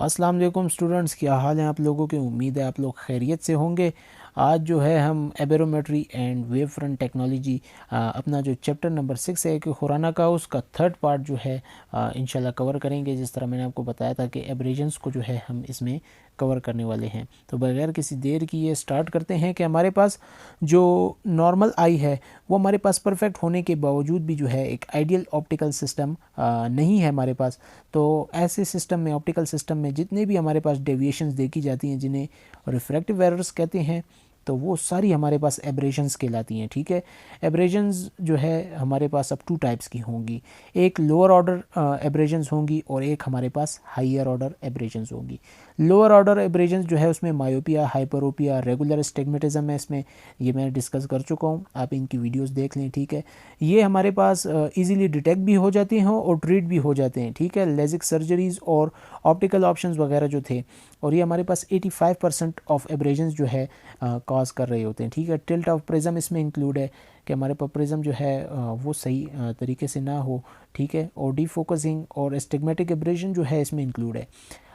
अस्सलाम वालेकुम स्टूडेंट्स, क्या हाल है आप लोगों के। उम्मीद है आप लोग खैरियत से होंगे। आज जो है हम एबेरोमेट्री एंड वेव फ्रंट टेक्नोलॉजी अपना जो चैप्टर नंबर 6 है कि खुराना का उसका थर्ड पार्ट जो है इंशाल्लाह कवर करेंगे। जिस तरह मैंने आपको बताया था कि एब्रेजन्स को जो है हम इसमें कवर करने वाले हैं। तो बगैर किसी देर की ये स्टार्ट करते हैं कि हमारे पास जो नॉर्मल आई है वो हमारे पास परफेक्ट होने के बावजूद भी जो है एक आइडियल ऑप्टिकल सिस्टम नहीं है हमारे पास। तो ऐसे सिस्टम में, ऑप्टिकल सिस्टम में जितने भी हमारे पास डेविएशंस देखी जाती हैं जिन्हें रिफ्रैक्टिव एरर्स कहते हैं, तो वो सारी हमारे पास एब्रेशंस कहलाती हैं। ठीक है, एब्रेशंस जो है हमारे पास अब टू टाइप्स की होंगी। एक लोअर ऑर्डर एब्रेशंस होंगी और एक हमारे पास हायर ऑर्डर एब्रेशंस होंगी। लोअर ऑर्डर एब्रेशंस जो है उसमें मायोपिया, हाइपरोपिया, रेगुलर एस्टिग्मेटिज्म है। इसमें ये मैं डिस्कस कर चुका हूँ, आप इनकी वीडियोस देख लें। ठीक है, ये हमारे पास इजीली डिटेक्ट भी हो जाते हैं और ट्रीट भी हो जाते हैं। ठीक है, लेजिक सर्जरीज और ऑप्टिकल ऑप्शंस वगैरह जो थे, और ये हमारे पास 85% ऑफ एब्रेशंस जो है कॉज कर रहे होते हैं। ठीक है, टिल्ट ऑफ प्रिज्म इसमें इंक्लूड है कि हमारे पास प्रिज्म जो है वो सही तरीके से ना हो। ठीक है, और डीफोकसिंग और एस्टिग्मेटिक एब्रेशन जो है इसमें इंक्लूड है।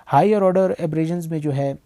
हायर ऑर्डर एब्रेशंस में जो है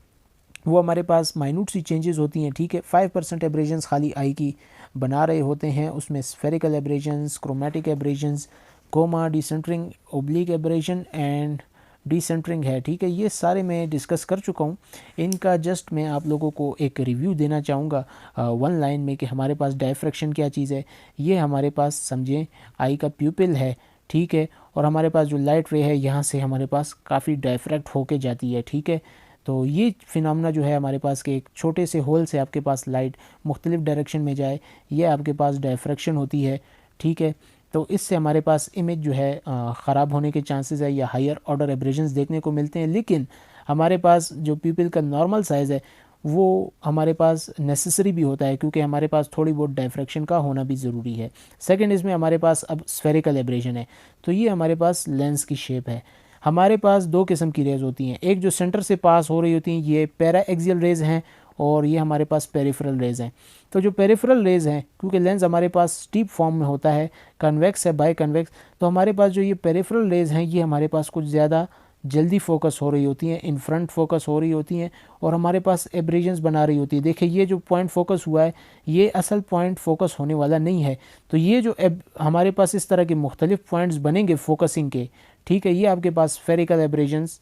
वो हमारे पास माइन्यूट सी चेंजेस होती हैं। ठीक है, 5% एब्रेशंस खाली आई की बना रहे होते हैं। उसमें spherical aberrations, chromatic aberrations, coma, decentering, oblique aberration and decentering है। ठीक है, ये सारे मैं डिस्कस कर चुका हूँ। इनका जस्ट मैं आप लोगों को एक रिव्यू देना चाहूँगा वन लाइन में कि हमारे पास डायफ्रैक्शन क्या चीज़ है। ये हमारे पास समझें आई का प्यूपिल है। ठीक है, और हमारे पास जो लाइट रे है यहाँ से हमारे पास काफ़ी डायफ्रैक्ट होके जाती है। ठीक है, तो ये फिनोमेना जो है हमारे पास के एक छोटे से होल से आपके पास लाइट मुख्तलिफ डायरेक्शन में जाए, ये आपके पास डायफ्रैक्शन होती है। ठीक है, तो इससे हमारे पास इमेज जो है ख़राब होने के चांसेस है या हायर ऑर्डर एब्रेशंस देखने को मिलते हैं। लेकिन हमारे पास जो पीपल का नॉर्मल साइज़ है वो हमारे पास नेसेसरी भी होता है, क्योंकि हमारे पास थोड़ी बहुत डायफ्रैक्शन का होना भी ज़रूरी है। सेकंड, इसमें हमारे पास अब स्फेरिकल एब्रेशन है, तो ये हमारे पास लेंस की शेप है। हमारे पास दो किस्म की रेज होती हैं, एक जो सेंटर से पास हो रही होती हैं ये पैरा एक्सियल रेज हैं, और ये हमारे पास पेरिफेरल रेज हैं। तो जो पेरिफेरल रेज हैं, क्योंकि लेंस हमारे पास स्टीप फॉर्म में होता है, कन्वेक्स है, बाय कन्वेक्स, तो हमारे पास जो ये पेरिफेरल रेज हैं ये हमारे पास कुछ ज़्यादा जल्दी फोकस हो रही होती हैं, इन फ्रंट फोकस हो रही होती हैं, और हमारे पास एब्रेजन्स बना रही होती है। देखिए, ये जो पॉइंट फोकस हुआ है ये असल पॉइंट फोकस होने वाला नहीं है। तो ये जो हमारे पास इस तरह के मुख्तलिफ पॉइंट्स बनेंगे फोकसिंग के, ठीक है, ये आपके पास स्फेरिकल एब्रेजन्स,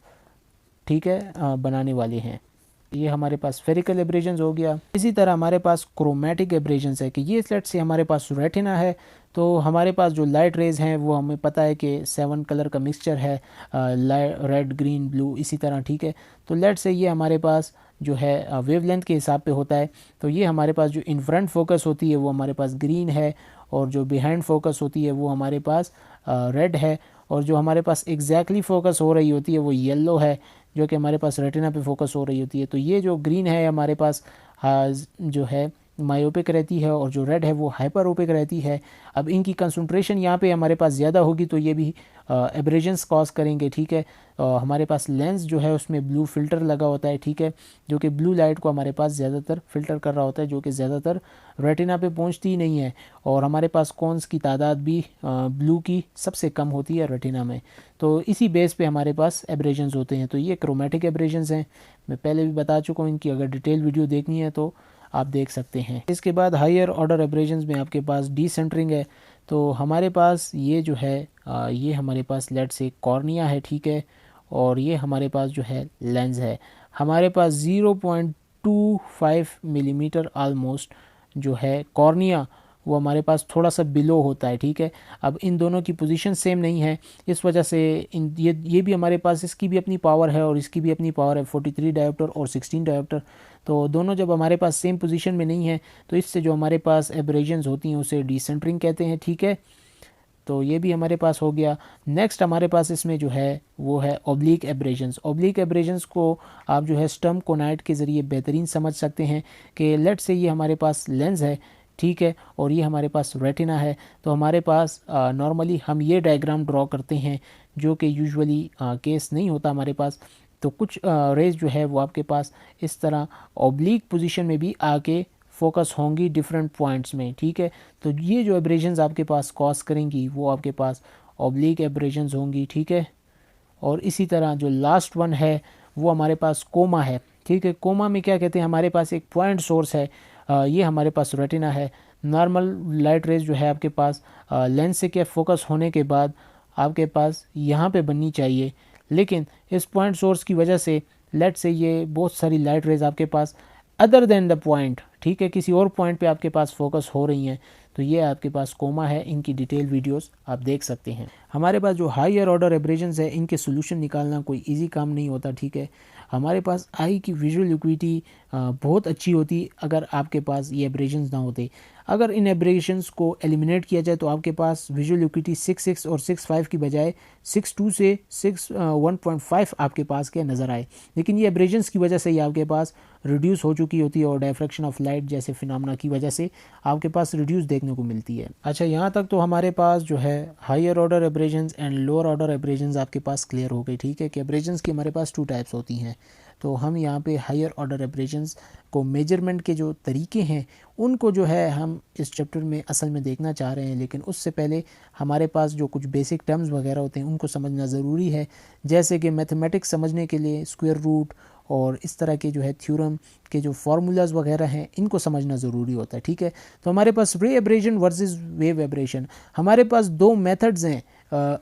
ठीक है, बनाने वाले हैं। ये हमारे पास स्फेरिकल एब्रेजन्स हो गया। इसी तरह हमारे पास क्रोमेटिक एब्रेजन्स है कि ये लेट से हमारे पास रेटिना है, तो हमारे पास जो लाइट रेज हैं वो हमें पता है कि 7 कलर का मिक्सचर है, रेड, ग्रीन, ब्लू, इसी तरह। ठीक है, तो लेट से ये हमारे पास जो है वेवलेंथ के हिसाब पे होता है। तो ये हमारे पास जो इन फ्रंट फोकस होती है वो हमारे पास ग्रीन है, और जो बिहाइंड फोकस होती है वो हमारे पास रेड है, और जो हमारे पास एग्जैक्टली फोकस हो रही होती है वो येलो है, जो कि हमारे पास रेटिना पे फोकस हो रही होती है। तो ये जो ग्रीन है हमारे पास जो है मायोपिक रहती है, और जो रेड है वो हाइपरोपिक रहती है। अब इनकी कंसंट्रेशन यहाँ पे हमारे पास ज़्यादा होगी तो ये भी एब्रेजन्स कॉज करेंगे। ठीक है, हमारे पास लेंस जो है उसमें ब्लू फिल्टर लगा होता है। ठीक है, जो कि ब्लू लाइट को हमारे पास ज़्यादातर फिल्टर कर रहा होता है, जो कि ज़्यादातर रेटिना पे पहुँचती ही नहीं है। और हमारे पास कॉन्स की तादाद भी ब्लू की सबसे कम होती है रेटिना में। तो इसी बेस पे हमारे पास एब्रेजन्स होते हैं। तो ये क्रोमेटिक एब्रेजन्स हैं, मैं पहले भी बता चुका हूँ, इनकी अगर डिटेल वीडियो देखनी है तो आप देख सकते हैं। इसके बाद हायर ऑर्डर एब्रेजन्स में आपके पास डिसेंटरिंग है। तो हमारे पास ये जो है ये हमारे पास लेट से कॉर्निया है। ठीक है, और ये हमारे पास जो है लेंस है। हमारे पास 0.25 मिलीमीटर आलमोस्ट जो है कॉर्निया वो हमारे पास थोड़ा सा बिलो होता है। ठीक है, अब इन दोनों की पोजीशन सेम नहीं है, इस वजह से ये भी हमारे पास, इसकी भी अपनी पावर है और इसकी भी अपनी पावर है, 43 डायोप्टर और 16 डायोप्टर। तो दोनों जब हमारे पास सेम पोजीशन में नहीं है तो इससे जो हमारे पास एब्रेजन्स होती हैं उसे डिसेंटरिंग कहते हैं। ठीक है, तो ये भी हमारे पास हो गया। नेक्स्ट हमारे पास इसमें जो है वो है ओब्लिक एब्रेजन्स। ओब्लिक एब्रेजन्स को आप जो है स्टर्म कोनाइट के ज़रिए बेहतरीन समझ सकते हैं कि लेट से ये हमारे पास लेंस है, ठीक है, और ये हमारे पास रेटिना है। तो हमारे पास नॉर्मली हम ये डायग्राम ड्रॉ करते हैं, जो कि यूजुअली केस नहीं होता हमारे पास। तो कुछ रेज जो है वो आपके पास इस तरह ओब्लिक पोजीशन में भी आके फोकस होंगी डिफरेंट पॉइंट्स में। ठीक है, तो ये जो एब्रेजन्स आपके पास कॉज करेंगी वो आपके पास ओब्लिक एब्रेजन्स होंगी। ठीक है, और इसी तरह जो लास्ट वन है वो हमारे पास कोमा है, ठीक है। कोमा में क्या कहते हैं, हमारे पास एक पॉइंट सोर्स है, ये हमारे पास रेटिना है। नॉर्मल लाइट रेज जो है आपके पास लेंस से क्या फोकस होने के बाद आपके पास यहाँ पे बननी चाहिए, लेकिन इस पॉइंट सोर्स की वजह से लेट से ये बहुत सारी लाइट रेज आपके पास अदर देन द पॉइंट, ठीक है, किसी और पॉइंट पे आपके पास फोकस हो रही हैं, तो ये आपके पास कोमा है। इनकी डिटेल वीडियोस आप देख सकते हैं। हमारे पास जो हायर ऑर्डर एब्रेजन्स है, इनके सोल्यूशन निकालना कोई इजी काम नहीं होता, ठीक है। हमारे पास आई की विजुअल एक्यूटी बहुत अच्छी होती अगर आपके पास ये एब्रेजन्स ना होते। अगर इन एब्रेशंस को एलिमिनेट किया जाए तो आपके पास विजुअल एक्यूटी 6.6 और 6.5 की बजाय 6.2 से 1.5 आपके पास के नज़र आए, लेकिन ये एब्रेशंस की वजह से ही आपके पास रिड्यूस हो चुकी होती है और डायफ्रैक्शन ऑफ लाइट जैसे फिनोमेना की वजह से आपके पास रिड्यूस देखने को मिलती है। अच्छा, यहाँ तक तो हमारे पास जो है higher order aberrations and lower order aberrations आपके पास क्लियर हो गई, ठीक है, कि एब्रेशंस की हमारे पास 2 टाइप्स होती हैं। तो हम यहाँ पे हायर ऑर्डर एब्रेशंस को मेजरमेंट के जो तरीके हैं उनको जो है हम इस चैप्टर में असल में देखना चाह रहे हैं, लेकिन उससे पहले हमारे पास जो कुछ बेसिक टर्म्स वगैरह होते हैं उनको समझना ज़रूरी है। जैसे कि मैथमेटिक्स समझने के लिए स्क्वायर रूट और इस तरह के जो है थ्योरम के जो फार्मूलाज वगैरह हैं इनको समझना ज़रूरी होता है, ठीक है। तो हमारे पास रे एब्रेशन वर्सेस वेव एब्रेशन, हमारे पास 2 मेथड्स हैं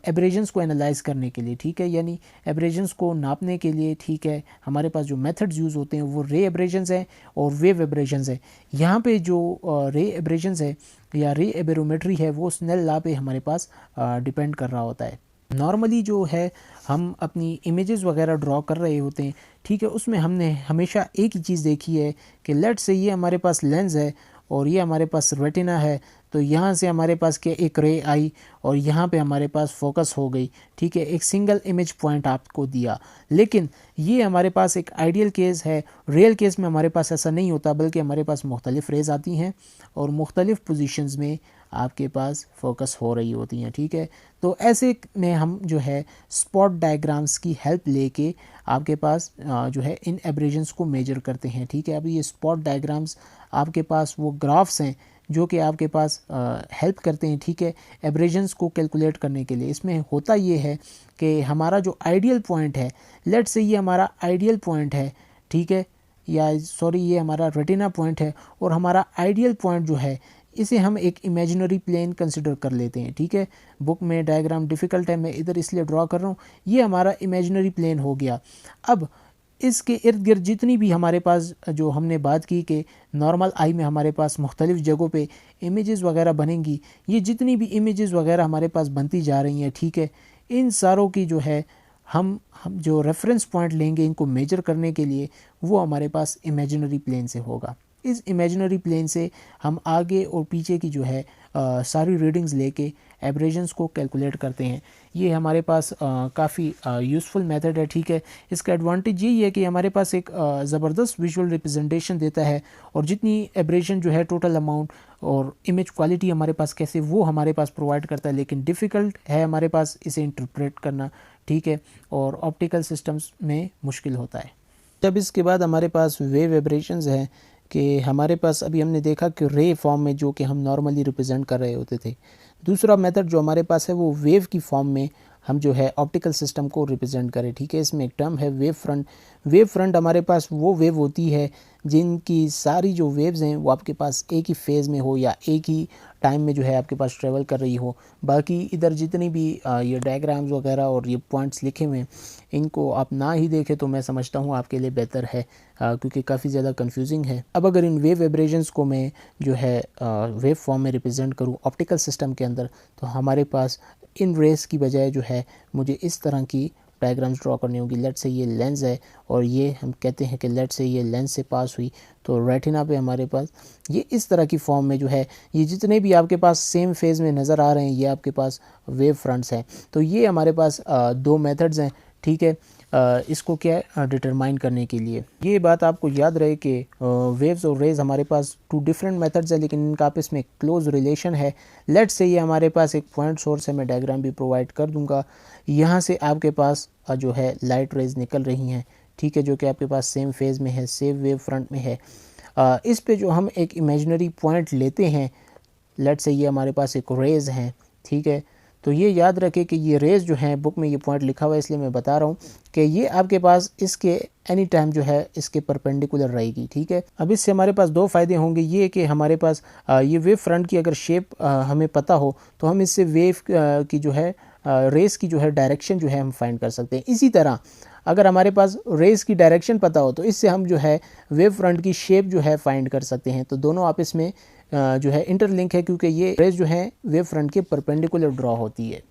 एब्रेशंस को एनालाइज करने के लिए, ठीक है, यानी एब्रेशंस को नापने के लिए, ठीक है। हमारे पास जो मेथड्स यूज़ होते हैं वो रे एब्रेशंस हैं और वेव एब्रेशंस हैं। यहाँ पे जो रे एब्रेशंस है या रे एबेरोमेट्री है वो स्नेल लॉ पे हमारे पास डिपेंड कर रहा होता है। नॉर्मली जो है हम अपनी इमेजेस वगैरह ड्रॉ कर रहे होते हैं, ठीक है, उसमें हमने हमेशा एक ही चीज़ देखी है कि लेट से ये हमारे पास लेंस है और ये हमारे पास रेटिना है, तो यहाँ से हमारे पास क्या एक रे आई और यहाँ पे हमारे पास फोकस हो गई, ठीक है, एक सिंगल इमेज पॉइंट आपको दिया। लेकिन ये हमारे पास एक आइडियल केस है, रियल केस में हमारे पास ऐसा नहीं होता, बल्कि हमारे पास मुख्तलिफ रेज आती हैं और मुख्तलिफ पोजीशंस में आपके पास फोकस हो रही होती हैं, ठीक है। तो ऐसे में हम जो है स्पॉट डायग्राम्स की हेल्प लेके आपके पास जो है इन एब्रेशंस को मेजर करते हैं, ठीक है। अभी ये स्पॉट डायग्राम्स आपके पास वो ग्राफ्स हैं जो कि आपके पास हेल्प करते हैं, ठीक है, एब्रेशंस को कैलकुलेट करने के लिए। इसमें होता ये है कि हमारा जो आइडियल पॉइंट है, लेट से ये हमारा आइडियल पॉइंट है, ठीक है, या सॉरी ये हमारा रेटिना पॉइंट है, और हमारा आइडियल पॉइंट जो है इसे हम एक इमेजिनरी प्लेन कंसिडर कर लेते हैं, ठीक है। बुक में डायग्राम डिफ़िकल्ट है, मैं इधर इसलिए ड्रॉ कर रहा हूँ, ये हमारा इमेजिनरी प्लेन हो गया। अब इसके इर्द गिर्द जितनी भी हमारे पास जो हमने बात की कि नॉर्मल आई में हमारे पास मुख्तलिफ़ जगहों पे इमेजेस वगैरह बनेंगी, ये जितनी भी इमेजेस वगैरह हमारे पास बनती जा रही हैं, ठीक है, इन सारों की जो है हम जो रेफरेंस पॉइंट लेंगे इनको मेजर करने के लिए वो हमारे पास इमेजिनरी प्लेन से होगा। इस इमेजिनरी प्लेन से हम आगे और पीछे की जो है सारी रीडिंग्स लेके एब्रेशंस को कैलकुलेट करते हैं। ये हमारे पास काफ़ी यूज़फुल मेथड है, ठीक है। इसका एडवांटेज यही है कि हमारे पास एक ज़बरदस्त विजुअल रिप्रेजेंटेशन देता है, और जितनी एब्रेशन जो है टोटल अमाउंट और इमेज क्वालिटी हमारे पास कैसे वो हमारे पास प्रोवाइड करता है, लेकिन डिफ़िकल्ट है हमारे पास इसे इंटरप्रेट करना, ठीक है, और ऑप्टिकल सिस्टम्स में मुश्किल होता है। जब इसके बाद हमारे पास वेव एब्रेशंस हैं कि हमारे पास अभी हमने देखा कि रे फॉर्म में जो कि हम नॉर्मली रिप्रेजेंट कर रहे होते थे। दूसरा मेथड जो हमारे पास है वो वेव की फॉर्म में हम जो है ऑप्टिकल सिस्टम को रिप्रेजेंट करें, ठीक है। इसमें एक टर्म है वेव फ्रंट। वेव फ्रंट हमारे पास वो वेव होती है जिनकी सारी जो वेव्स हैं वो आपके पास एक ही फेज़ में हो या एक ही टाइम में जो है आपके पास ट्रेवल कर रही हो। बाकी इधर जितनी भी ये डायग्राम्स वगैरह और ये पॉइंट्स लिखे हुए हैं इनको आप ना ही देखें तो मैं समझता हूँ आपके लिए बेहतर है, क्योंकि काफ़ी ज़्यादा कंफ्यूजिंग है। अब अगर इन वेव एब्रेशंस को मैं जो है वेव फॉर्म में रिप्रेजेंट करूँ ऑप्टिकल सिस्टम के अंदर, तो हमारे पास इन रेस की बजाय जो है मुझे इस तरह की डायग्राम्स ड्रॉ करनी होगी। लेट से ये लेंस है और ये हम कहते हैं कि लेट से ये लेंस से पास हुई, तो रेटिना पे हमारे पास ये इस तरह की फॉर्म में जो है ये जितने भी आपके पास सेम फेज़ में नज़र आ रहे हैं ये आपके पास वेव फ्रंट्स हैं। तो ये हमारे पास 2 मेथड्स हैं, ठीक है, इसको क्या डिटरमाइन करने के लिए। ये बात आपको याद रहे कि वेव्स और रेज हमारे पास 2 डिफरेंट मेथड्स है, लेकिन इनका आपस में क्लोज रिलेशन है। लेट से ये हमारे पास एक पॉइंट सोर्स है, मैं डायग्राम भी प्रोवाइड कर दूंगा। यहाँ से आपके पास जो है लाइट रेज निकल रही हैं, ठीक है, जो कि आपके पास सेम फेज़ में है, सेम वेव फ्रंट में है। इस पे जो हम एक इमेजिनरी पॉइंट लेते हैं, लेट से ये हमारे पास एक रेज हैं, ठीक है, तो ये याद रखें कि ये रेस जो है, बुक में ये पॉइंट लिखा हुआ है इसलिए मैं बता रहा हूँ कि ये आपके पास इसके एनी टाइम जो है इसके परपेंडिकुलर रहेगी, ठीक है। अब इससे हमारे पास दो फायदे होंगे, ये कि हमारे पास ये वेव फ्रंट की अगर शेप हमें पता हो तो हम इससे वेव की जो है रेस की जो है डायरेक्शन जो है हम फाइंड कर सकते हैं। इसी तरह अगर हमारे पास रेस की डायरेक्शन पता हो तो इससे हम जो है वेव फ्रंट की शेप जो है फाइंड कर सकते हैं। तो दोनों आपस में जो है इंटरलिंक है, क्योंकि ये रेस जो है वेव फ्रंट के परपेंडिकुलर ड्रॉ होती है।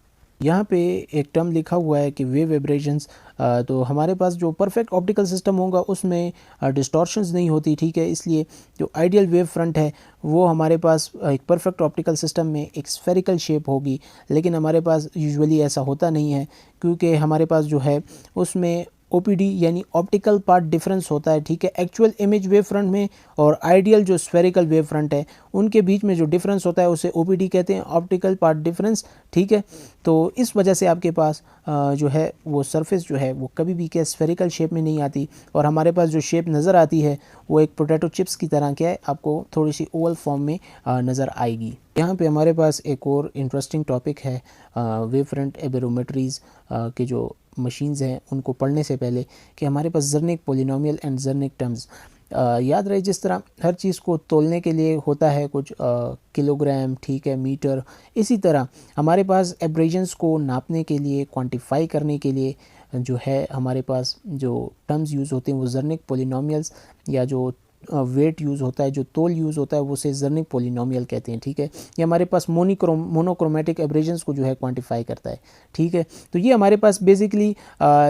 यहाँ पे एक टर्म लिखा हुआ है कि वेव एब्रेशंस, तो हमारे पास जो परफेक्ट ऑप्टिकल सिस्टम होगा उसमें डिस्टॉर्शंस नहीं होती, ठीक है। इसलिए जो आइडियल वेव फ्रंट है वो हमारे पास एक परफेक्ट ऑप्टिकल सिस्टम में एक स्फेरिकल शेप होगी, लेकिन हमारे पास यूजुअली ऐसा होता नहीं है, क्योंकि हमारे पास जो है उसमें ओपीडी यानी ऑप्टिकल पार्ट डिफरेंस होता है, ठीक है। एक्चुअल इमेज वेव फ्रंट में और आइडियल जो स्फेरिकल वेव फ्रंट है उनके बीच में जो डिफरेंस होता है उसे ओपीडी कहते हैं, ऑप्टिकल पार्ट डिफरेंस, ठीक है। तो इस वजह से आपके पास जो है वो सरफेस जो है वो कभी भी क्या स्फेरिकल शेप में नहीं आती, और हमारे पास जो शेप नज़र आती है वो एक पोटैटो चिप्स की तरह क्या है, आपको थोड़ी सी ओवल फॉर्म में नज़र आएगी। यहाँ पे हमारे पास एक और इंटरेस्टिंग टॉपिक है वेव फ्रंट एबेरोमेट्रीज़ के जो मशीन्स हैं उनको पढ़ने से पहले, कि हमारे पास जर्निक पोलिनोमियल एंड जर्निक टर्म्स याद रहे। जिस तरह हर चीज़ को तोलने के लिए होता है कुछ किलोग्राम, ठीक है, मीटर, इसी तरह हमारे पास एब्रेजन्स को नापने के लिए, क्वांटिफाई करने के लिए जो है हमारे पास जो टर्म्स यूज़ होते हैं वो जर्निक पोलिनोमियल्स, या जो वेट यूज़ होता है, जो तोल यूज़ होता है वो से जर्निक पोलिनोमियल कहते हैं, ठीक है। ये हमारे पास मोनोक्रोमेटिक एब्रेजन्स को जो है क्वांटिफाई करता है, ठीक है। तो ये हमारे पास बेसिकली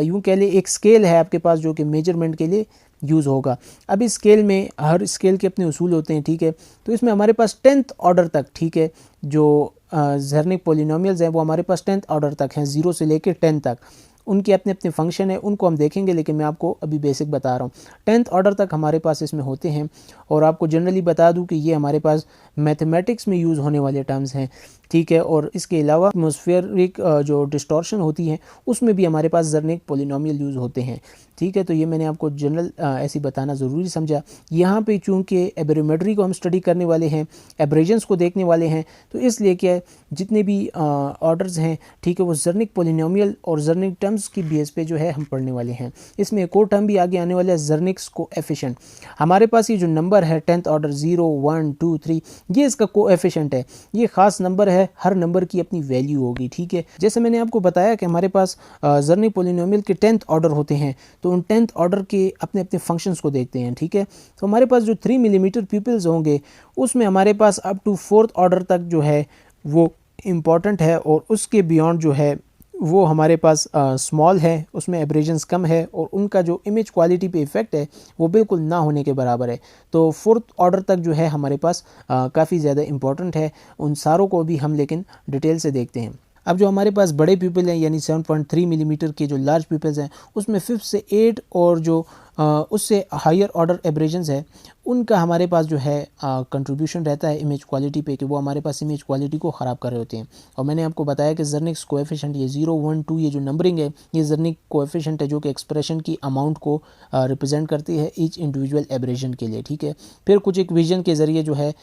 यूँ कह ले एक स्केल है आपके पास जो कि मेजरमेंट के लिए यूज़ होगा। अब इस स्केल में हर स्केल के अपने उसूल होते हैं, ठीक है। तो इसमें हमारे पास 10th ऑर्डर तक, ठीक है, जो जर्निक पोलिनोमियल्स हैं वो हमारे पास 10th ऑर्डर तक हैं, 0 से लेकर 10 तक। उनके अपने अपने फंक्शन है, उनको हम देखेंगे, लेकिन मैं आपको अभी बेसिक बता रहा हूँ। 10th ऑर्डर तक हमारे पास इसमें होते हैं, और आपको जनरली बता दूं कि ये हमारे पास मैथमेटिक्स में यूज़ होने वाले टर्म्स हैं, ठीक है। और इसके अलावा एटमॉस्फेरिक जो डिस्टॉर्शन होती है उसमें भी हमारे पास जर्निक पोलिनोमियल यूज़ होते हैं, ठीक है। तो ये मैंने आपको जनरल ऐसी बताना ज़रूरी समझा। यहाँ पे चूँकि एब्रेमेट्री को हम स्टडी करने वाले हैं, एब्रेजन्स को देखने वाले हैं, तो इसलिए क्या जितने भी ऑर्डर्स हैं, ठीक है, वो जर्निक पोलिनोमियल और जर्निक टर्म्स की बेस पे जो है हम पढ़ने वाले हैं। इसमें एक और टर्म भी आगे आने वाला है, जर्निक्स कोएफिशिएंट। हमारे पास ये जो नंबर है 10th ऑर्डर 0, 1, 2, 3, ये इसका कोएफिशिएंट है। ये ख़ास नंबर है, हर नंबर की अपनी वैल्यू होगी, ठीक है। जैसे मैंने आपको बताया कि हमारे पास जर्निक पोलिनोमियल के 10th ऑर्डर होते हैं, तो उन 10th ऑर्डर के अपने अपने फंक्शंस को देखते हैं, ठीक है। तो हमारे पास जो 3 मिलीमीटर प्यूपिल्स होंगे उसमें हमारे पास अप टू 4th ऑर्डर तक जो है वो इम्पॉर्टेंट है, और उसके बियॉन्ड जो है वो हमारे पास स्मॉल है, उसमें एब्रेजन्स कम है, और उनका जो इमेज क्वालिटी पे इफ़ेक्ट है वो बिल्कुल ना होने के बराबर है। तो 4th ऑर्डर तक जो है हमारे पास काफ़ी ज़्यादा इम्पॉर्टेंट है। उन सारों को भी हम लेकिन डिटेल से देखते हैं। अब जो हमारे पास बड़े प्यूपिल हैं यानी 7.3 मिलीमीटर के जो लार्ज प्यूपिल्स हैं उसमें 5th से 8 और जो उससे हायर ऑर्डर एब्रेजन्स है उनका हमारे पास जो है कंट्रीब्यूशन रहता है इमेज क्वालिटी पे, कि वो हमारे पास इमेज क्वालिटी को ख़राब कर रहे होते हैं। और मैंने आपको बताया कि जर्निक्स कोएफिशिएंट ये 0, 1, 2 ये जो नंबरिंग है ये जर्निक कोएफिशिएंट है जो कि एक्सप्रेशन की अमाउंट को रिप्रेजेंट करती है ईच इंडिविजुअल एब्रेजन के लिए, ठीक है। फिर कुछ इक्वेशन के ज़रिए जो है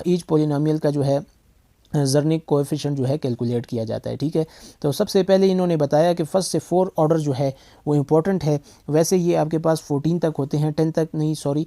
ईच पोलिनोमियल का जो है जर्निक कोएफिशिएंट जो है कैलकुलेट किया जाता है, ठीक है। तो सबसे पहले इन्होंने बताया कि 1st से 4 ऑर्डर जो है वो इम्पोर्टेंट है। वैसे ये आपके पास 14 तक होते हैं, 10 तक नहीं, सॉरी।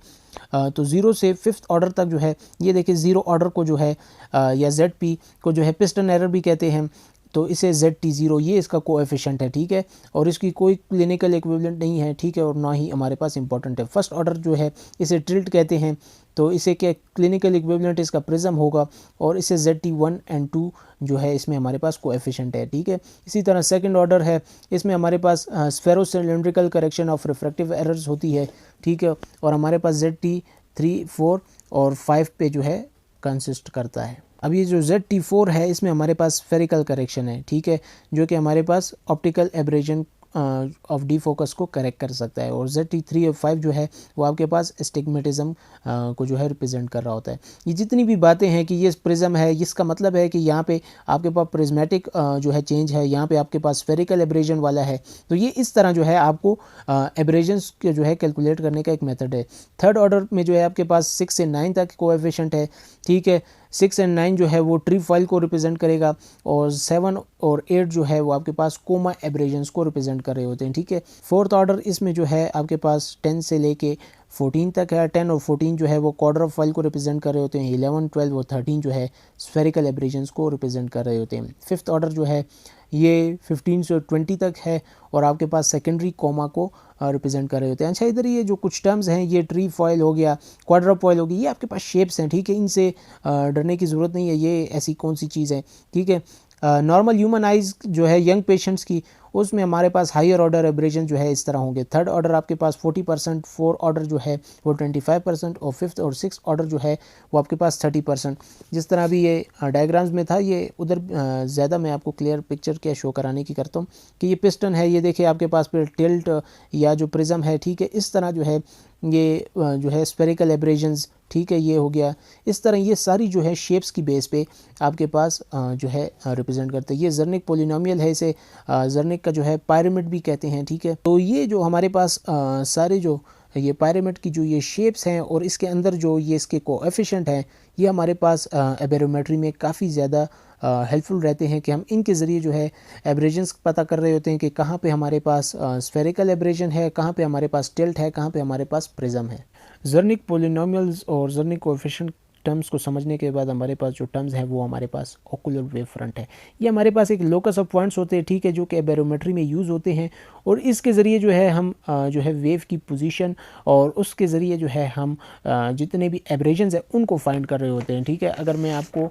तो 0 से 5th ऑर्डर तक जो है ये देखिए 0 ऑर्डर को जो है या ZP को जो है पिस्टन एरर भी कहते हैं, तो इसे ZT0 ये इसका कोएफिशिएंट है, ठीक है। और इसकी कोई क्लिनिकल इक्विवेलेंट नहीं है, ठीक है, और ना ही हमारे पास इंपॉर्टेंट है। 1st ऑर्डर जो है इसे टिल्ट कहते हैं, तो इसे क्या क्लिनिकल इक्विवेलेंट इसका प्रिज्म होगा, और इसे ZT1 एंड 2 जो है इसमें हमारे पास कोएफिशिएंट है, ठीक है। इसी तरह 2nd ऑर्डर है, इसमें हमारे पास स्फेरोसिलिंड्रिकल करेक्शन ऑफ रिफ्रैक्टिव एरर्स होती है, ठीक है, और हमारे पास ZT3, 4 और 5 पे जो है कंसिस्ट करता है। अब ये जो ZT4 है इसमें हमारे पास स्फेरिकल करेक्शन है, ठीक है, जो कि हमारे पास optical aberration of defocus को करेक्ट कर सकता है, और ZT3 और 5 जो है वो आपके पास एस्टिग्मेटिज्म को जो है रिप्रेजेंट कर रहा होता है। ये जितनी भी बातें हैं कि ये प्रिज्म है, इसका मतलब है कि यहाँ पे आपके पास प्रिज्मेटिक जो है चेंज है, यहाँ पे आपके पास स्फेरिकल एब्रेजन वाला है। तो ये इस तरह जो है आपको एब्रेजन्स के जो है कैलकुलेट करने का एक मेथड है। 3rd ऑर्डर में जो है आपके पास 6 से 9 तक कोएफिशिएंट है, ठीक है। 6 एंड 9 जो है वो ट्री फॉइल को रिप्रेजेंट करेगा, और 7 और 8 जो है वो आपके पास कोमा एब्रेजन्स को रिप्रेजेंट कर रहे होते हैं, ठीक है। फोर्थ ऑर्डर इसमें जो है आपके पास 10 से लेके 14 तक है। 10 और 14 जो है वो क्वार्टर ऑफ फॉइल को रिप्रेजेंट कर रहे होते हैं। 11, 12 और 13 जो है स्फेरिकल एब्रेजन्स को रिप्रेजेंट कर रहे होते हैं। फिफ्थ ऑर्डर जो है ये 15 से 20 तक है, और आपके पास सेकेंडरी कोमा को रिप्रेजेंट कर रहे होते हैं। अच्छा, इधर ये जो कुछ टर्म्स हैं, ये ट्री फॉइल हो गया, क्वाड्रा फॉइल हो गई, ये आपके पास शेप्स हैं, ठीक है। इनसे डरने की ज़रूरत नहीं है, ये ऐसी कौन सी चीज़ है, ठीक है। नॉर्मल ह्यूमन आइज़ जो है यंग पेशेंट्स की, उसमें हमारे पास हायर ऑर्डर एब्रेजन जो है इस तरह होंगे। थर्ड ऑर्डर आपके पास 40%, फोर्थ ऑर्डर जो है वो 25%, और फिफ्थ और सिक्स ऑर्डर जो है वो आपके पास 30%। जिस तरह भी ये डायग्राम्स में था, ये उधर ज़्यादा मैं आपको क्लियर पिक्चर क्या शो कराने की करता हूँ कि ये पिस्टन है, ये देखिए आपके पास फिर टिल्ट या जो प्रिज्म है, ठीक है। इस तरह जो है ये जो है स्फेरिकल एब्रेजन्स, ठीक है, ये हो गया। इस तरह ये सारी जो है शेप्स की बेस पे आपके पास जो है रिप्रेजेंट करते हैं। ये जर्निक पोलिनोमियल है, इसे जर्निक का जो है पायरामिड भी कहते हैं, ठीक है। तो ये जो हमारे पास सारे जो ये पायरामिड की जो ये शेप्स हैं, और इसके अंदर जो ये इसके कोएफिशिएंट हैं, ये हमारे पास एबेरोमेट्री में काफ़ी ज़्यादा हेल्पफुल रहते हैं कि हम इनके ज़रिए जो है एब्रेजन्स पता कर रहे होते हैं कि कहाँ पे हमारे पास स्फेरिकल एब्रेजन है, कहाँ पे हमारे पास टिल्ट है, कहाँ पे हमारे पास प्रिज्म है। जर्निक पोलिनोमियल्स और जर्निक कोएफिशिएंट टर्म्स को समझने के बाद हमारे पास जो टर्म्स है वो हमारे पास ओकुलर वेव फ्रंट है। ये हमारे पास एक लोकस ऑफ पॉइंट्स होते हैं, ठीक है, जो कि बैरोमेट्री में यूज़ होते हैं, और इसके ज़रिए जो है हम जो है वेव की पोजीशन, और उसके ज़रिए जो है हम जितने भी एब्रेजन्स हैं उनको फाइंड कर रहे होते हैं, ठीक है। अगर मैं आपको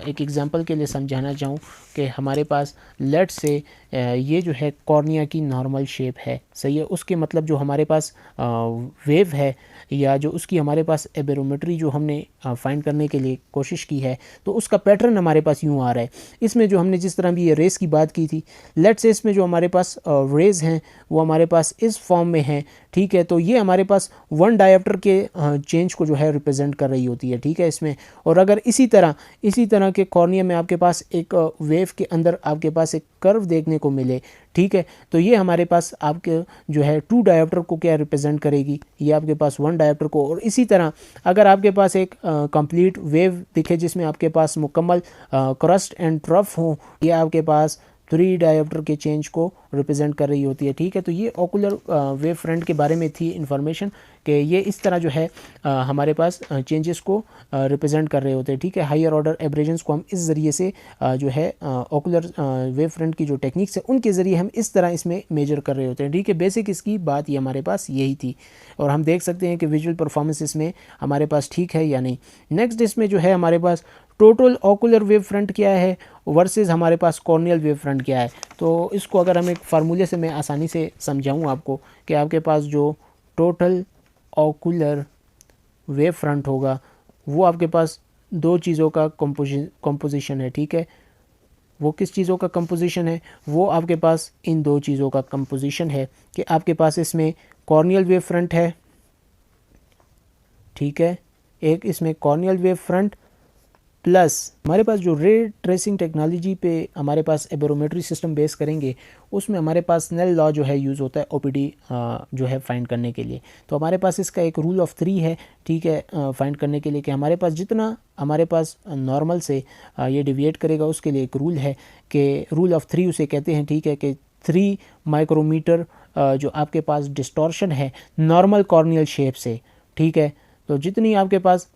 एक एग्जांपल के लिए समझाना चाहूँ कि हमारे पास लेट से ये जो है कॉर्निया की नॉर्मल शेप है, सही है, उसके मतलब जो हमारे पास वेव है, या जो उसकी हमारे पास एबेरोमेट्री जो हमने फाइंड करने के लिए कोशिश की है, तो उसका पैटर्न हमारे पास यूँ आ रहा है। इसमें जो हमने जिस तरह भी ये रेस की बात की थी, लेट्स से इसमें जो हमारे पास रेज हैं वो हमारे पास इस फॉर्म में हैं, ठीक है। तो ये हमारे पास वन डायोप्टर के चेंज को जो है रिप्रेजेंट कर रही होती है, ठीक है, इसमें। और अगर इसी तरह के कॉर्निया में आपके पास एक वेव के अंदर आपके पास एक कर्व देखने को मिले, ठीक है, तो ये हमारे पास आपके जो है टू डायोप्टर को क्या रिप्रेजेंट करेगी, ये आपके पास वन डायोप्टर को। और इसी तरह अगर आपके पास एक कंप्लीट वेव दिखे जिसमें आपके पास मुकम्मल क्रस्ट एंड ट्रफ हो, ये आपके पास 3 डायोप्टर के चेंज को रिप्रेजेंट कर रही होती है, ठीक है। तो ये ओकुलर वेव फ्रंट के बारे में थी इन्फॉर्मेशन कि ये इस तरह जो है हमारे पास चेंजेस को रिप्रेजेंट कर रहे होते हैं, ठीक है। हायर ऑर्डर एब्रेजन्स को हम इस ज़रिए से जो है ओकुलर वेव फ्रंट की जो टेक्निक्स है उनके ज़रिए हम इस तरह इसमें मेजर कर रहे होते हैं, ठीक है। बेसिक इसकी बात ये हमारे पास यही थी, और हम देख सकते हैं कि विजुअल परफॉर्मेंस इसमें हमारे पास ठीक है या नहीं। नेक्स्ट इसमें जो है हमारे पास टोटल ओकुलर वेव फ्रंट क्या है वर्सेस हमारे पास कॉर्नियल वेव फ्रंट क्या है। तो इसको अगर हम एक फार्मूले से मैं आसानी से समझाऊँ आपको कि आपके पास जो टोटल ओकुलर वेव फ्रंट होगा वो आपके पास दो चीज़ों का कंपोजिशन है, ठीक है। वो किस चीज़ों का कंपोजिशन है, वो आपके पास इन दो चीज़ों का कंपोजिशन है कि आपके पास इसमें कॉर्नियल वेव फ्रंट है, ठीक है, एक इसमें कॉर्नियल वेव फ्रंट प्लस हमारे पास जो रे ट्रेसिंग टेक्नोलॉजी पे हमारे पास एबेरोमेट्री सिस्टम बेस करेंगे, उसमें हमारे पास स्नेल लॉ जो है यूज़ होता है ओपीडी जो है फाइंड करने के लिए। तो हमारे पास इसका एक रूल ऑफ 3 है, ठीक है, फाइंड करने के लिए कि हमारे पास जितना हमारे पास नॉर्मल से ये डिविएट करेगा उसके लिए एक रूल है कि रूल ऑफ 3 उसे कहते हैं, ठीक है, कि 3 माइक्रोमीटर जो आपके पास डिस्टॉर्शन है नॉर्मल कॉर्नियल शेप से, ठीक है। तो जितनी आपके पास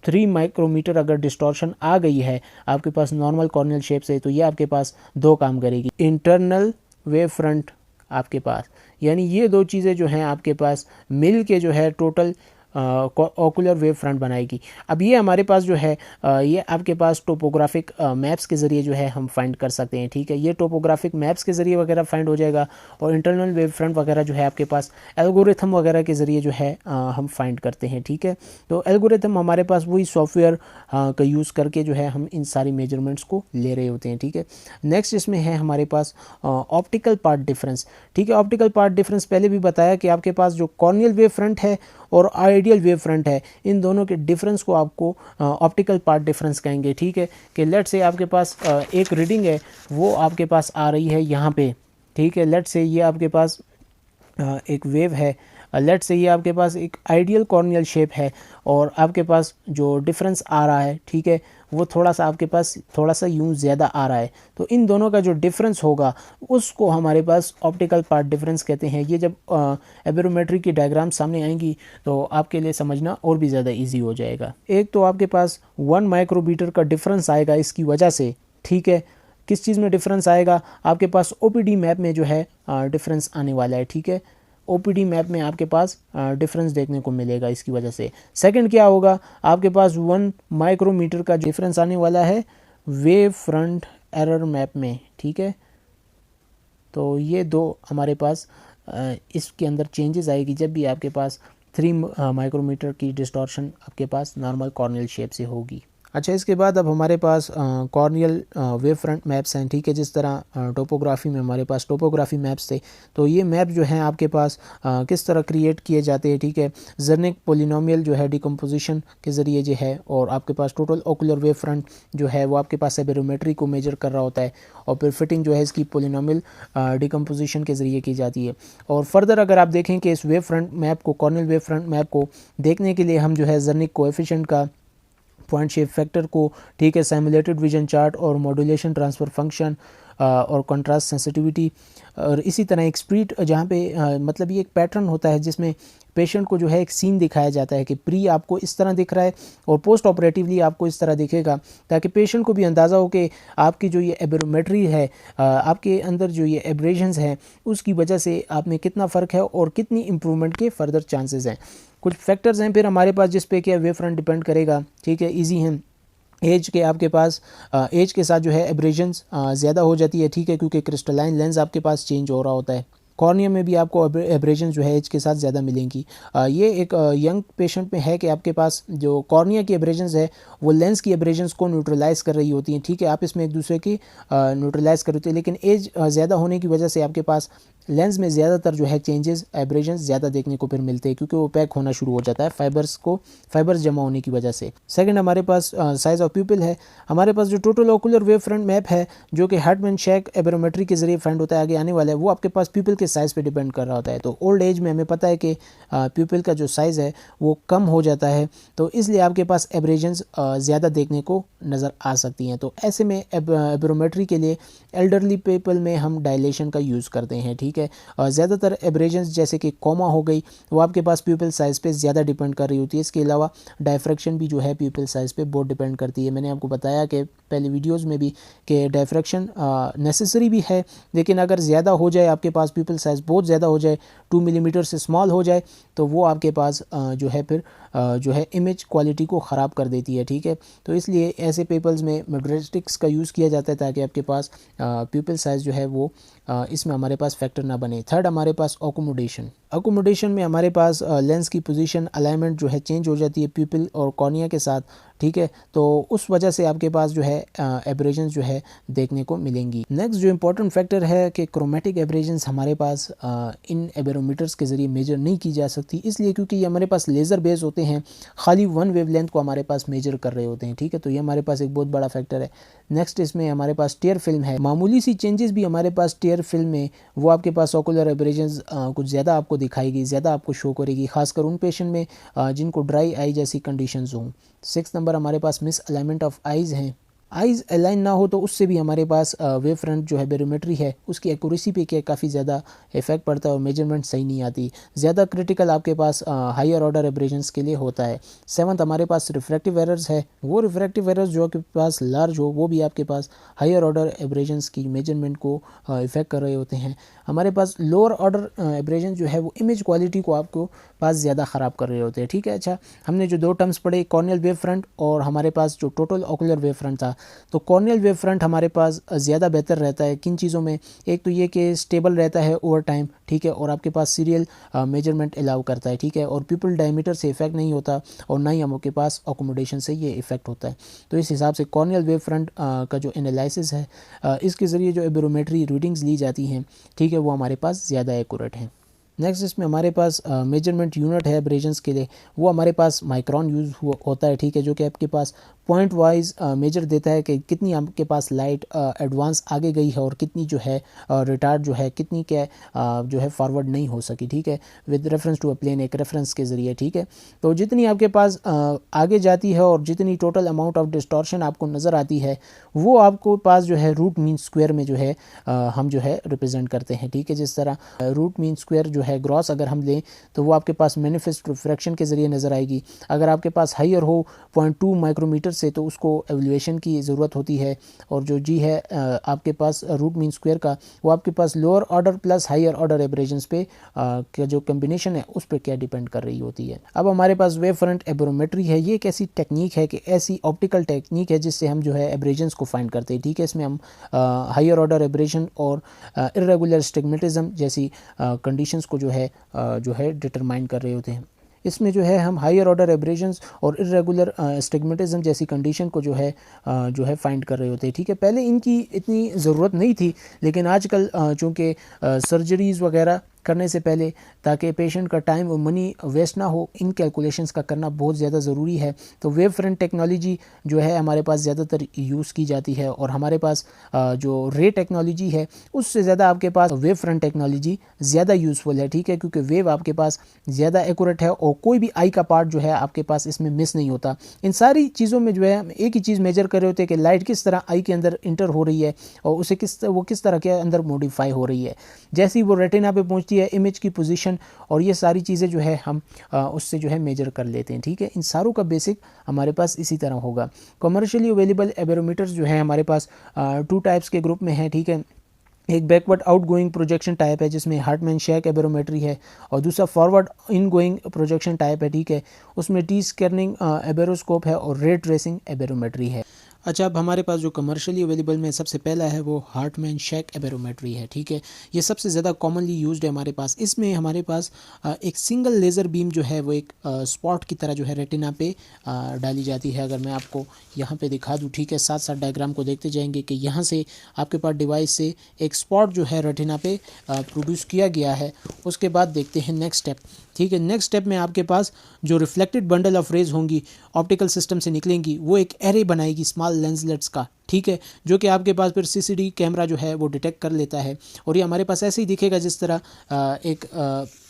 3 माइक्रोमीटर अगर डिस्टॉर्शन आ गई है आपके पास नॉर्मल कॉर्नियल शेप से, तो ये आपके पास दो काम करेगी। इंटरनल वेव फ्रंट आपके पास, यानी ये दो चीज़ें जो हैं आपके पास मिल के जो है टोटल ओकुलर वेव फ्रंट बनाएगी। अब ये हमारे पास जो है ये आपके पास टोपोग्राफिक मैप्स के ज़रिए जो है हम फाइंड कर सकते हैं, ठीक है। ये टोपोग्राफिक मैप्स के ज़रिए वगैरह फाइंड हो जाएगा, और इंटरनल वेव फ्रंट वगैरह जो है आपके पास एल्गोरिथम वगैरह के ज़रिए जो है हम फाइंड करते हैं, ठीक है। तो एल्गोरिथम हमारे पास वही सॉफ्टवेयर का यूज़ करके जो है हम इन सारी मेजरमेंट्स को ले रहे होते हैं, ठीक है। नेक्स्ट इसमें है हमारे पास ऑप्टिकल पार्ट डिफरेंस, ठीक है। ऑप्टिकल पार्ट डिफरेंस पहले भी बताया कि आपके पास जो कॉर्नियल वेव फ्रंट है और आइडियल वेव फ्रंट है, इन दोनों के डिफरेंस को आपको ऑप्टिकल पार्ट डिफरेंस कहेंगे, ठीक है। कि लेट से आपके पास एक रीडिंग है वो आपके पास आ रही है यहाँ पे, ठीक है। लेट से ये आपके पास एक वेव है, लेट से ये आपके पास एक आइडियल कॉर्नियल शेप है, और आपके पास जो डिफरेंस आ रहा है, ठीक है, वो थोड़ा सा आपके पास थोड़ा सा यूँ ज़्यादा आ रहा है। तो इन दोनों का जो डिफरेंस होगा उसको हमारे पास ऑप्टिकल पार्ट डिफरेंस कहते हैं। ये जब एबेरोमेट्री की डायग्राम सामने आएंगी तो आपके लिए समझना और भी ज़्यादा ईजी हो जाएगा। एक तो आपके पास 1 माइक्रोमीटर का डिफरेंस आएगा इसकी वजह से, ठीक है। किस चीज़ में डिफरेंस आएगा? आपके पास ओपीडी मैप में जो है डिफरेंस आने वाला है, ठीक है। ओपीडी मैप में आपके पास डिफरेंस देखने को मिलेगा इसकी वजह से। सेकंड क्या होगा? आपके पास 1 माइक्रोमीटर का डिफरेंस आने वाला है वेव फ्रंट एरर मैप में, ठीक है। तो ये दो हमारे पास इसके अंदर चेंजेस आएगी जब भी आपके पास 3 माइक्रोमीटर की डिस्टॉर्शन आपके पास नॉर्मल कॉर्नियल शेप से होगी। अच्छा, इसके बाद अब हमारे पास कॉर्नियल वेव फ्रंट मैप्स हैं, ठीक है। जिस तरह टोपोग्राफी में हमारे पास टोपोग्राफी मैप्स थे, तो ये मैप जो हैं आपके पास किस तरह क्रिएट किए जाते हैं, ठीक है। जर्निक पोलिनोमियल जो है डिकम्पोजिशन के ज़रिए जो है, और आपके पास टोटल ओकुलर वेव फ्रंट जो है वो आपके पास एबेरोमेट्री को मेजर कर रहा होता है, और फिर फिटिंग जो है इसकी पोलिनोमियल डिकम्पोजिशन के ज़रिए की जाती है। और फर्दर अगर आप देखें कि इस वेव फ्रंट मैप को, कॉर्नियल वेव फ्रंट मैप को देखने के लिए हम जो है जर्निक कोएफिशिएंट का पॉइंट शेप फैक्टर को, ठीक है, सिमुलेटेड विजन चार्ट और मॉड्यूलेशन ट्रांसफ़र फंक्शन और कंट्रास्ट सेंसिटिविटी, और इसी तरह एक स्प्लिट जहाँ पे मतलब ये एक पैटर्न होता है जिसमें पेशेंट को जो है एक सीन दिखाया जाता है कि प्री आपको इस तरह दिख रहा है और पोस्ट ऑपरेटिवली आपको इस तरह दिखेगा, ताकि पेशेंट को भी अंदाज़ा हो कि आपकी जो ये एबेरोमेट्री है, आपके अंदर जो ये एब्रेशंस हैं उसकी वजह से आप में कितना फ़र्क है और कितनी इम्प्रूवमेंट के फर्दर चांसेस हैं। कुछ फैक्टर्स हैं फिर हमारे पास जिस पे क्या वेव फ्रंट डिपेंड करेगा, ठीक है, इजी हैं। एज के आपके पास एज के साथ जो है एब्रेशंस ज़्यादा हो जाती है, ठीक है, क्योंकि क्रिस्टलाइन लेंस आपके पास चेंज हो रहा होता है। कॉर्निया में भी आपको एब्रेशन जो है एज के साथ ज़्यादा मिलेंगी। ये एक यंग पेशेंट में है कि आपके पास जो कॉर्निया की एब्रेशंस है वो लेंस की एब्रेशंस को न्यूट्रलाइज कर रही होती हैं, ठीक है। आप इसमें एक दूसरे की न्यूट्रलाइज कर होती है, लेकिन एज ज़्यादा होने की वजह से आपके पास लेंस में ज़्यादातर जो है चेंजेस, एब्रेशंस ज़्यादा देखने को फिर मिलते हैं, क्योंकि वो पैक होना शुरू हो जाता है फाइबर्स जमा होने की वजह से। सेकंड हमारे पास साइज ऑफ प्यूपिल है। हमारे पास जो total ocular wave front map है जो कि हार्टमैन-शेक एबेरोमेट्री के जरिए फाइंड होता है आगे आने वाला है, वो आपके पास प्यूपिल के साइज़ पे डिपेंड कर रहा होता है। तो ओल्ड एज में हमें पता है कि प्यूपिल का जो साइज़ है वो कम हो जाता है, तो इसलिए आपके पास एब्रेशंस ज़्यादा देखने को नज़र आ सकती हैं। तो ऐसे में एबेरोमेट्री के लिए एल्डरली पीपल में हम डायलेशन का यूज़ करते हैं, ठीक है। ज़्यादातर एब्रेशंस जैसे कि कोमा हो गई वो आपके पास प्यूपिल साइज़ पे ज़्यादा डिपेंड कर रही होती है। इसके अलावा डायफ्रैक्शन भी जो है प्यूपिल साइज़ पे बहुत डिपेंड करती है। मैंने आपको बताया कि पहले वीडियोस में भी कि डायफ्रैक्शन नेसेसरी भी है, लेकिन अगर ज़्यादा हो जाए, आपके पास प्यूपिल साइज़ बहुत ज़्यादा हो जाए, 2 मिलीमीटर से स्मॉल हो जाए, तो वो आपके पास जो है फिर जो है इमेज क्वालिटी को ख़राब कर देती है, ठीक है। तो इसलिए ऐसे पेपर्स में मेड्रेस्टिक्स का यूज़ किया जाता है ताकि आपके पास प्यूपिल साइज़ जो है वो इसमें हमारे पास फैक्टर ना बने। थर्ड हमारे पास अकोमोडेशन में हमारे पास लेंस की पोजीशन अलाइनमेंट जो है चेंज हो जाती है प्यूपिल और कॉर्निया के साथ, ठीक है। तो उस वजह से आपके पास जो है एब्रेशंस जो है देखने को मिलेंगी। नेक्स्ट जो इंपॉर्टेंट फैक्टर है कि क्रोमेटिक एब्रेशंस हमारे पास इन एबेरोमीटर्स के ज़रिए मेजर नहीं की जा सकती, इसलिए क्योंकि ये हमारे पास लेज़र बेस होते हैं, खाली 1 वेवलेंथ को हमारे पास मेजर कर रहे होते हैं, ठीक है। तो ये हमारे पास एक बहुत बड़ा फैक्टर है। नेक्स्ट इसमें हमारे पास टेयर फिल्म है। मामूली सी चेंजेस भी हमारे पास टेयर फिल्म में वो आपके पास ओकुलर एब्रेशंस कुछ ज़्यादा आपको दिखाएगी, ज़्यादा आपको शो करेगी, खासकर उन पेशेंट में जिनको ड्राई आई जैसी कंडीशंस हों। 6 नंबर हमारे पास मिस अलाइनमेंट ऑफ आइज़ हैं। आइज़ अलाइन ना हो तो उससे भी हमारे पास वेव फ्रंट जो है बेरोमेट्री है उसकी एक्यूरेसी पे क्या काफ़ी ज़्यादा इफेक्ट पड़ता है और मेजरमेंट सही नहीं आती। ज़्यादा क्रिटिकल आपके पास हायर ऑर्डर एब्रेशंस के लिए होता है। 7th हमारे पास रिफ्रैक्टिव एरर्स है। वो रिफ्रैक्टिव एरर्स जो आपके पास लार्ज हो वो भी आपके पास हायर ऑर्डर एब्रेशंस की मेजरमेंट को इफेक्ट कर रहे होते हैं। हमारे पास लोअर ऑर्डर एब्रेशन जो है वो इमेज क्वालिटी को आपको पास ज़्यादा ख़राब कर रहे होते हैं, ठीक है। अच्छा, हमने जो 2 टर्म्स पढ़े, कॉर्नियल वेव फ्रंट और हमारे पास जो टोटल ओकुलर वेव फ्रंट था, तो कॉर्नियल वेव फ्रंट हमारे पास ज़्यादा बेहतर रहता है किन चीज़ों में? एक तो ये कि स्टेबल रहता है ओवर टाइम, ठीक है, और आपके पास सीरियल मेजरमेंट अलाउ करता है, ठीक है, और पीपल डायमीटर से इफेक्ट नहीं होता और ना ही हम के पास अकोमोडेशन से ये इफेक्ट होता है। तो इस हिसाब से कॉर्नियल वेव फ्रंट का जो एनालिसिस है इसके ज़रिए जो एबेरोमेट्री रीडिंग्स ली जाती हैं, ठीक है, वो हमारे पास ज़्यादा एक्यूरेट हैं। नेक्स्ट इसमें हमारे पास मेजरमेंट यूनिट है एब्रेजन्स के लिए, वो हमारे पास माइक्रोन यूज़ होता है, ठीक है, जो कि आपके पास पॉइंट वाइज मेजर देता है कि कितनी आपके पास लाइट एडवांस आगे गई है और कितनी जो है रिटार्ड जो है कितनी क्या जो है फॉरवर्ड नहीं हो सकी, ठीक है, with reference to a plane, एक रेफरेंस के ज़रिए, ठीक है। तो जितनी आपके पास आगे जाती है और जितनी टोटल अमाउंट ऑफ डिस्टॉर्शन आपको नज़र आती है वो आपको पास जो है रूट मीन स्क्वायर में जो है हम जो है रिप्रेजेंट करते हैं, ठीक है। जिस तरह रूट मीन स्क्वायर जो है ग्रॉस अगर हम लें तो वो आपके पास मैनिफेस्ट रिफ्रैक्शन के ज़रिए नज़र आएगी। अगर आपके पास हायर हो 0.2 माइक्रोमीटर से तो उसको एवल्यूएशन की ज़रूरत होती है, और जो जी है आपके पास रूट मीन स्क्वायर का वो आपके पास lower order plus higher order aberrations पे का जो कम्बिनेशन है उस पर क्या डिपेंड कर रही होती है। अब हमारे पास वेव फ्रंट एब्रोमेट्री है, ये एक ऐसी टेक्निक है कि ऐसी ऑप्टिकल टेक्निक है जिससे हम जो है एब्रेजन्स को फाइंड करते हैं, ठीक है। इसमें हम हायर ऑर्डर एब्रेजन और इरेगुलर स्टिग्मेटिज्म जैसी कंडीशंस को जो है डिटरमाइन कर रहे होते हैं। इसमें जो है हम हायर ऑर्डर एब्रेजन्स और इरेगुलर स्टिग्मेटिज्म जैसी कंडीशन को जो है फाइंड कर रहे होते हैं, ठीक है। पहले इनकी इतनी ज़रूरत नहीं थी, लेकिन आजकल चूँकि सर्जरीज़ वगैरह करने से पहले ताकि पेशेंट का टाइम और मनी वेस्ट ना हो, इन कैलकुलेशंस का करना बहुत ज़्यादा ज़रूरी है। तो वेव फ्रंट टेक्नोलॉजी जो है हमारे पास ज़्यादातर यूज़ की जाती है, और हमारे पास जो रे टेक्नोलॉजी है उससे ज़्यादा आपके पास वेव फ्रंट टेक्नोलॉजी ज़्यादा यूज़फुल है, ठीक है, क्योंकि वेव आपके पास ज़्यादा एक्यूरेट है और कोई भी आई का पार्ट जो है आपके पास इसमें मिस नहीं होता। इन सारी चीज़ों में जो है हम एक ही चीज़ मेजर कर रहे होते हैं कि लाइट किस तरह आई के अंदर इंटर हो रही है और उसे किस तरह के अंदर मॉडिफाई हो रही है। जैसे ही वो रेटिना पे पहुंचती है, इमेज की पोजीशन और ये सारी चीज़ें जो है हम उससे जो है मेजर कर लेते हैं, ठीक है। इन सारों का बेसिक हमारे पास इसी तरह होगा। कमर्शियली अवेलेबल एबेरोमीटर्स जो है हमारे पास 2 टाइप्स के ग्रुप में है, ठीक है। एक backward out going projection type है जिसमें हार्टमैन शेक एबेरोमेट्री है, और दूसरा forward in going projection type है, ठीक है। उसमें टी स्कैनिंग एबेरोस्कोप है और रे ट्रेसिंग एबेरोमेट्री है। अच्छा, अब हमारे पास जो कमर्शियली अवेलेबल में सबसे पहला है वो हार्टमैन शेक एबेरोमेट्री है, ठीक है। ये सबसे ज़्यादा कॉमनली यूज्ड है हमारे पास। इसमें हमारे पास एक सिंगल लेज़र बीम जो है वो एक स्पॉट की तरह जो है रेटिना पे डाली जाती है। अगर मैं आपको यहाँ पे दिखा दूँ, ठीक है, साथ साथ डायग्राम को देखते जाएंगे कि यहाँ से आपके पास डिवाइस से एक स्पॉट जो है रेटिना पे प्रोड्यूस किया गया है। उसके बाद देखते हैं नेक्स्ट स्टेप, ठीक है। नेक्स्ट स्टेप में आपके पास जो रिफ्लेक्टेड बंडल ऑफ रेज होंगी ऑप्टिकल सिस्टम से निकलेंगी, वो एक एरे बनाएगी स्मॉल लेंसलेट्स का, ठीक है, जो कि आपके पास फिर सीसीडी कैमरा जो है वो डिटेक्ट कर लेता है। और ये हमारे पास ऐसे ही दिखेगा जिस तरह एक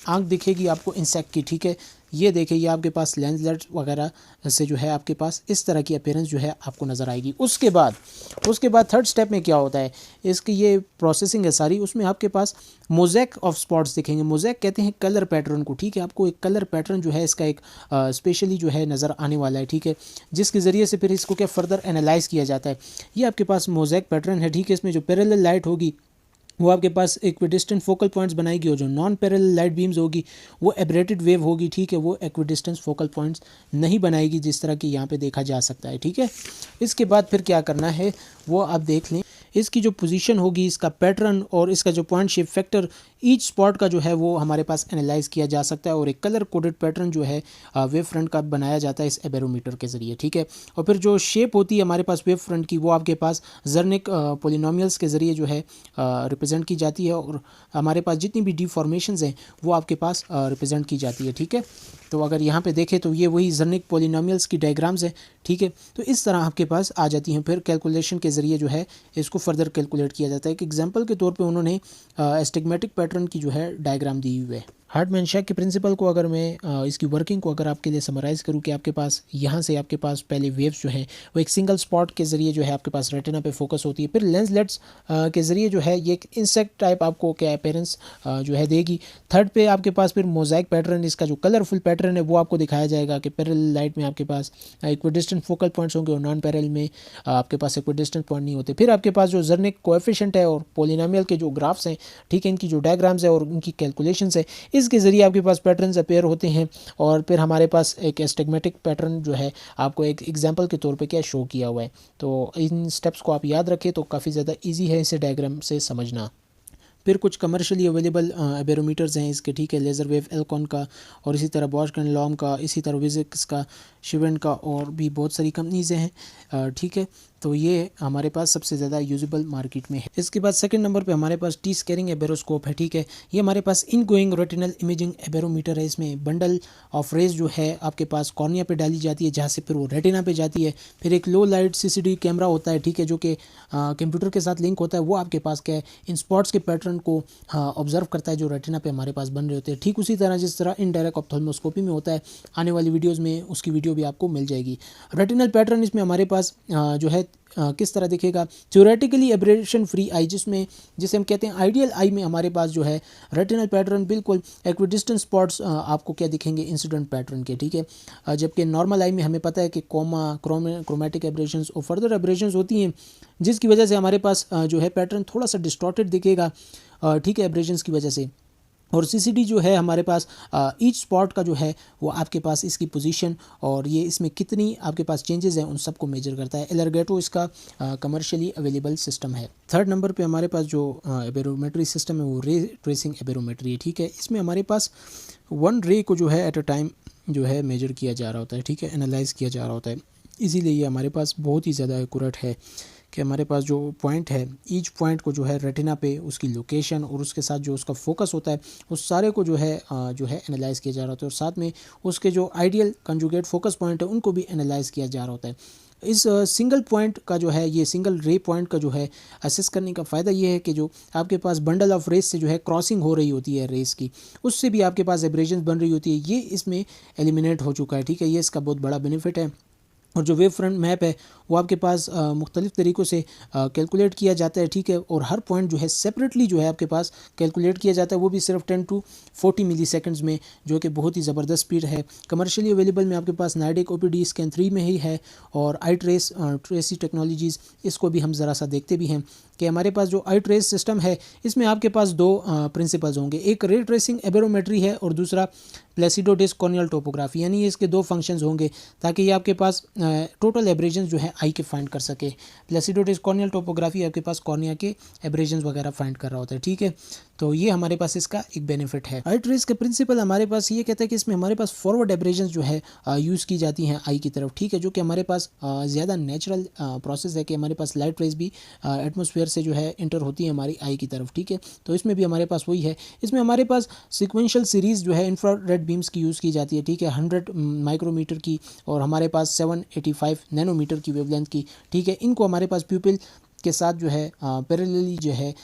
आंख दिखेगी आपको इंसेक्ट की, ठीक है। ये देखिए, ये आपके पास लेंसलेट्स वगैरह से जो है आपके पास इस तरह की अपीयरेंस जो है आपको नज़र आएगी। उसके बाद थर्ड स्टेप में क्या होता है, इसकी ये प्रोसेसिंग है सारी, उसमें आपके पास मोज़ेक ऑफ स्पॉट्स दिखेंगे। मोज़ेक कहते हैं कलर पैटर्न को, ठीक है। आपको एक कलर पैटर्न जो है इसका एक स्पेशली जो है नज़र आने वाला है, ठीक है, जिसके ज़रिए से फिर इसको क्या फर्दर एनालाइज किया जाता है। ये आपके पास मोज़ेक पैटर्न है, ठीक है। इसमें जो पैरेलल लाइट होगी वो आपके पास इक्विडिस्टेंट फोकल पॉइंट्स बनाएगी, और जो नॉन पैरेलल लाइट बीम्स होगी वो एब्रेटेड वेव होगी, ठीक है, वो इक्विडिस्टेंस फोकल पॉइंट्स नहीं बनाएगी जिस तरह कि यहाँ पे देखा जा सकता है, ठीक है। इसके बाद फिर क्या करना है वो आप देख लें। इसकी जो पोजीशन होगी, इसका पैटर्न और इसका जो point shape factor each spot का जो है वो हमारे पास एनालाइज किया जा सकता है, और एक कलर कोडेड पैटर्न जो है वेव फ्रंट का बनाया जाता है इस एबेरोमीटर के ज़रिए, ठीक है। और फिर जो शेप होती है हमारे पास वेव फ्रंट की, वो आपके पास जर्निक पोलिनोमियल्स के ज़रिए जो है रिप्रेजेंट की जाती है, और हमारे पास जितनी भी डिफॉर्मेशंस हैं वो आपके पास रिप्रेजेंट की जाती है, ठीक है। तो अगर यहाँ पे देखें तो ये वही जर्निक पोलिनोमियल्स की डायग्राम्स है, ठीक है। तो इस तरह आपके पास आ जाती हैं, फिर कैलकुलेशन के ज़रिए जो है इसको फर्दर कैलकुलेट किया जाता है। एक एग्जांपल के तौर पे उन्होंने एस्टिग्मेटिक पैटर्न की जो है डायग्राम दी हुई है। हार्टमैन शेक के प्रिंसिपल को अगर मैं इसकी वर्किंग को अगर आपके लिए समराइज़ करूँ कि आपके पास यहाँ से आपके पास पहले वेव्स जो हैं वो एक सिंगल स्पॉट के ज़रिए जो है आपके पास रेटिना पे फोकस होती है, फिर लेंसलेट्स के ज़रिए जो है ये एक इंसेक्ट टाइप आपको क्या अपीयरेंस जो है देगी। थर्ड पे आपके पास फिर मोज़ाइक पैटर्न, इसका जो कलरफुल पैटर्न है वो आपको दिखाया जाएगा कि पैरेलल लाइट में आपके पास इक्विडिस्टेंट फोकल पॉइंट्स होंगे और नॉन पैरेलल में आपके पास इक्विडिस्टेंट पॉइंट नहीं होते। फिर आपके पास जो जर्निक कोएफिशिएंट है और पोलिनोमियल के जो ग्राफ्स हैं, ठीक है, इनकी जो डायग्राम्स है और उनकी कैलकुलेशंस है, इसके ज़रिए आपके पास पैटर्न्स अपीयर होते हैं। और फिर हमारे पास एक एस्टिग्मेटिक पैटर्न जो है आपको एक एग्जांपल के तौर पे क्या शो किया हुआ है। तो इन स्टेप्स को आप याद रखें तो काफ़ी ज़्यादा इजी है इसे डायग्राम से समझना। फिर कुछ कमर्शियली अवेलेबल एबेरोमीटर्स हैं इसके, ठीक है, लेज़र वेव एल्कॉन का, और इसी तरह बॉश एंड लॉम का, इसी तरह विजिक्स का, शिवेंट का, और भी बहुत सारी कंपनीज़ हैं, ठीक है। तो ये हमारे पास सबसे ज़्यादा यूजेबल मार्केट में है। इसके बाद सेकंड नंबर पे हमारे पास टी स्केरिंग एबेरोस्कोप है, ठीक है। ये हमारे पास इनगोइंग रेटिनल इमेजिंग एबेरोमीटर है। इसमें बंडल ऑफ रेज जो है आपके पास कॉर्निया पे डाली जाती है, जहाँ से फिर वो रेटिना पे जाती है। फिर एक लो लाइट सीसीडी कैमरा होता है, ठीक है, जो कि कंप्यूटर के साथ लिंक होता है। वो आपके पास क्या है, इन स्पॉट्स के पैटर्न को ऑब्जर्व करता है जो रेटिना पे हमारे पास बन रहे होते हैं। ठीक उसी तरह जिस तरह इनडायरेक्ट ऑप्थेल्मोस्कोपी में होता है, आने वाली वीडियोज़ में उसकी वीडियो भी आपको मिल जाएगी। रेटिनल पैटर्न इसमें हमारे पास जो है किस तरह दिखेगा, थ्योरेटिकली एब्रेशन फ्री आई, जिसे हम कहते हैं आइडियल आई में हमारे पास जो है रेटिनल पैटर्न बिल्कुल एक्विडिस्टेंट स्पॉट्स आपको क्या दिखेंगे, इंसिडेंट पैटर्न के, ठीक है। जबकि नॉर्मल आई में हमें पता है कि क्रोमेटिक एब्रेशंस और फर्दर एब्रेशंस होती हैं, जिसकी वजह से हमारे पास जो है पैटर्न थोड़ा सा डिस्टॉर्टेड दिखेगा, ठीक है, एब्रेशंस की वजह से। और सीसीडी जो है हमारे पास ईच स्पॉट का जो है वो आपके पास इसकी पोजीशन और ये इसमें कितनी आपके पास चेंजेस हैं उन सबको मेजर करता है। एलरगेटो इसका कमर्शियली अवेलेबल सिस्टम है। थर्ड नंबर पे हमारे पास जो एबेरोमेट्री सिस्टम है वो रे ट्रेसिंग एबेरोमेट्री है, ठीक है। इसमें हमारे पास वन रे को जो है एट अ टाइम जो है मेजर किया जा रहा होता है, ठीक है, एनालाइज किया जा रहा होता है। इसीलिए ये हमारे पास बहुत ही ज़्यादा एक्यूरेट है कि हमारे पास जो पॉइंट है, ईच पॉइंट को जो है रेटिना पे उसकी लोकेशन और उसके साथ जो उसका फोकस होता है उस सारे को जो है एनालाइज किया जा रहा होता है, और साथ में उसके जो आइडियल कंजुगेट फोकस पॉइंट है उनको भी एनालाइज किया जा रहा होता है। इस सिंगल पॉइंट का जो है, ये सिंगल रे पॉइंट का जो है असेस करने का फ़ायदा ये है कि जो आपके पास बंडल ऑफ रेस से जो है क्रॉसिंग हो रही होती है रेस की, उससे भी आपके पास एब्रेजन बन रही होती है, ये इसमें एलिमिनेट हो चुका है, ठीक है। ये इसका बहुत बड़ा बेनिफिट है। और जो वेव फ्रंट मैप है वो आपके पास मुख्तलिफ़ तरीक़ों से कैलकुलेट किया जाता है, ठीक है, और हर पॉइंट जो है सेपरेटली जो है आपके पास कैलकुलेट किया जाता है, वो भी सिर्फ 10 to 40 मिली सेकेंड्स में, जो कि बहुत ही ज़बरदस्त स्पीड है। कमर्शियली अवेलेबल में आपके पास नाइडिक OPD स्कैन 3 में ही है, और आई ट्रेसी टेक्नोलॉजीज़, इसको भी हम ज़रा सा देखते भी हैं कि हमारे पास जो आई ट्रेस सिस्टम है इसमें आपके पास दो प्रिंसिपल्स होंगे, एक रे ट्रेसिंग एबेरोमेट्री है और दूसरा प्लेसिडो डिस्क कॉर्नियल टोपोग्राफी, यानी ये इसके दो फंक्शंस होंगे ताकि ये आपके पास टोटल एब्रेजन जो है आई के फाइंड कर सके। प्लेसिडो डिस्क कॉर्नियल टोपोग्राफी आपके पास कॉर्निया के एब्रेजन वगैरह फाइंड कर रहा होता है, ठीक है। तो ये हमारे पास इसका एक बेनिफिट है। आई ट्रेस का प्रिंसिपल हमारे पास ये कहता है कि इसमें हमारे पास फॉरवर्ड एब्रेजन जो है यूज़ की जाती हैं आई की तरफ, ठीक है, जो कि हमारे पास ज़्यादा नेचुरल प्रोसेस है कि हमारे पास लाइट रेज भी एटमॉस्फेयर से जो है इंटर होती है हमारी आई की तरफ, ठीक है। तो इसमें भी हमारे पास वही है। इसमें हमारे पास सिक्वेंशियल सीरीज़ जो है इंफ्रारेड बीम्स की यूज़ की जाती है, ठीक है, 100 माइक्रोमीटर की, और हमारे पास 785 नैनोमीटर की वेवलेंथ की, ठीक है। इनको हमारे पास प्यूपिल के साथ जो है पैरेलली जो है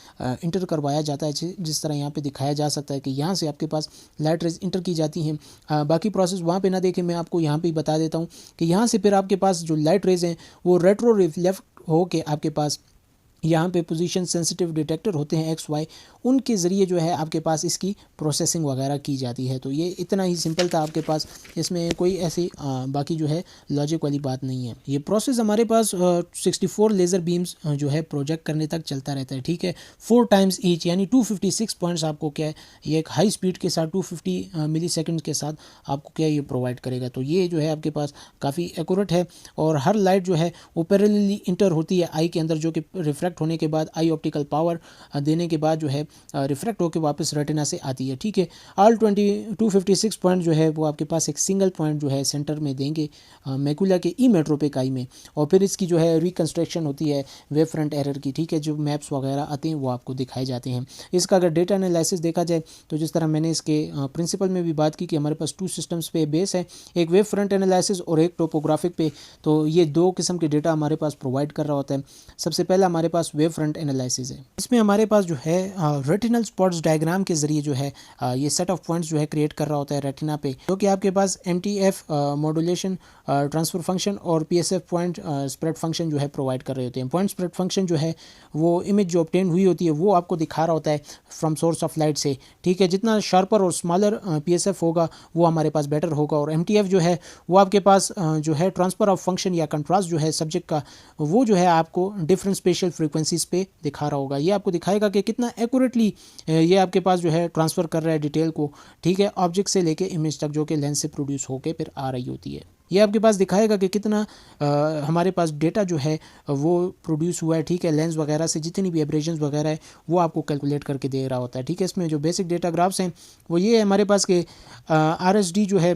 इंटर करवाया जाता है, जिस तरह यहाँ पे दिखाया जा सकता है कि यहाँ से आपके पास लाइट रेज इंटर की जाती हैं। बाकी प्रोसेस वहाँ पे ना देखें, मैं आपको यहाँ पे ही बता देता हूँ कि यहाँ से फिर आपके पास जो लाइट रेज हैं वो रेट्रो रिफ्लेक्ट हो के आपके पास यहाँ पे पोजीशन सेंसिटिव डिटेक्टर होते हैं XY, उनके ज़रिए जो है आपके पास इसकी प्रोसेसिंग वगैरह की जाती है। तो ये इतना ही सिंपल था आपके पास, इसमें कोई ऐसी बाकी जो है लॉजिक वाली बात नहीं है। ये प्रोसेस हमारे पास 64 लेज़र बीम्स जो है प्रोजेक्ट करने तक चलता रहता है, ठीक है, 4 टाइम्स ईच, यानी 256 पॉइंट्स आपको क्या है ये एक हाई स्पीड के साथ 250 मिली सेकेंड के साथ आपको क्या ये प्रोवाइड करेगा। तो ये जो है आपके पास काफ़ी एक्यूरेट है, और हर लाइट जो है वो पैरेलली इंटर होती है आई के अंदर, जो कि रिफ्रैक्ट होने के बाद आई ऑप्टिकल पावर देने के बाद जो है रिफ्रैक्ट होकर वापस रेटिना से आती है, ठीक है। ऑल 256 पॉइंट जो है वो आपके पास एक सिंगल पॉइंट जो है सेंटर में देंगे मैकुला के ई मेट्रोपिक आई में, और फिर इसकी जो है रिकंस्ट्रक्शन होती है वेव फ्रंट एरर की, ठीक है, जो मैप्स वगैरह आते हैं वो आपको दिखाए जाते हैं। इसका अगर डेटा एनालिसिस देखा जाए तो जिस तरह मैंने इसके प्रिंसिपल में भी बात की कि हमारे पास 2 सिस्टम्स पे बेस है, एक वेव फ्रंट एनालिसिस और एक टोपोग्राफिक पे, तो ये 2 किस्म के डेटा हमारे पास प्रोवाइड कर रहा होता है। सबसे पहला हमारे पास वेव फ्रंट एनालिसिस है। इसमें हमारे पास जो है रेटिनल स्पॉट्स डायग्राम के जरिए जो है ये सेट ऑफ पॉइंट्स जो है क्रिएट कर रहा होता है रेटिना पे, जो कि आपके पास MTF मॉड्यूलेशन ट्रांसफर फंक्शन और PSF पॉइंट स्प्रेड फंक्शन जो है प्रोवाइड कर रहे होते हैं। पॉइंट स्प्रेड फंक्शन जो है वो इमेज जो ऑब्टेन हुई होती है वो आपको दिखा रहा होता है फ्रॉम सोर्स ऑफ लाइट से, ठीक है। जितना शार्पर और स्मॉलर PSF होगा वो हमारे पास बेटर होगा, और MTF जो है वो आपके पास जो है ट्रांसफर ऑफ फंक्शन या कंट्रास्ट जो है सब्जेक्ट का, वो जो है आपको डिफरेंट स्पेशल फ्रीक्वेंसीज पे दिखा रहा होगा। ये आपको दिखाएगा कि कितना एक्यूरेटली ये आपके पास जो है ट्रांसफ़र कर रहा है डिटेल को, ठीक है, ऑब्जेक्ट से लेके इमेज तक, जो कि लेंस से प्रोड्यूस होकर फिर आ रही होती है। ये आपके पास दिखाएगा कि कितना हमारे पास डेटा जो है वो प्रोड्यूस हुआ है, ठीक है। लेंस वगैरह से जितनी भी एब्रेजन्स वगैरह है वो आपको कैलकुलेट करके दे रहा होता है, ठीक है। इसमें जो बेसिक डेटा ग्राफ्स हैं वो ये है हमारे पास के RSD जो है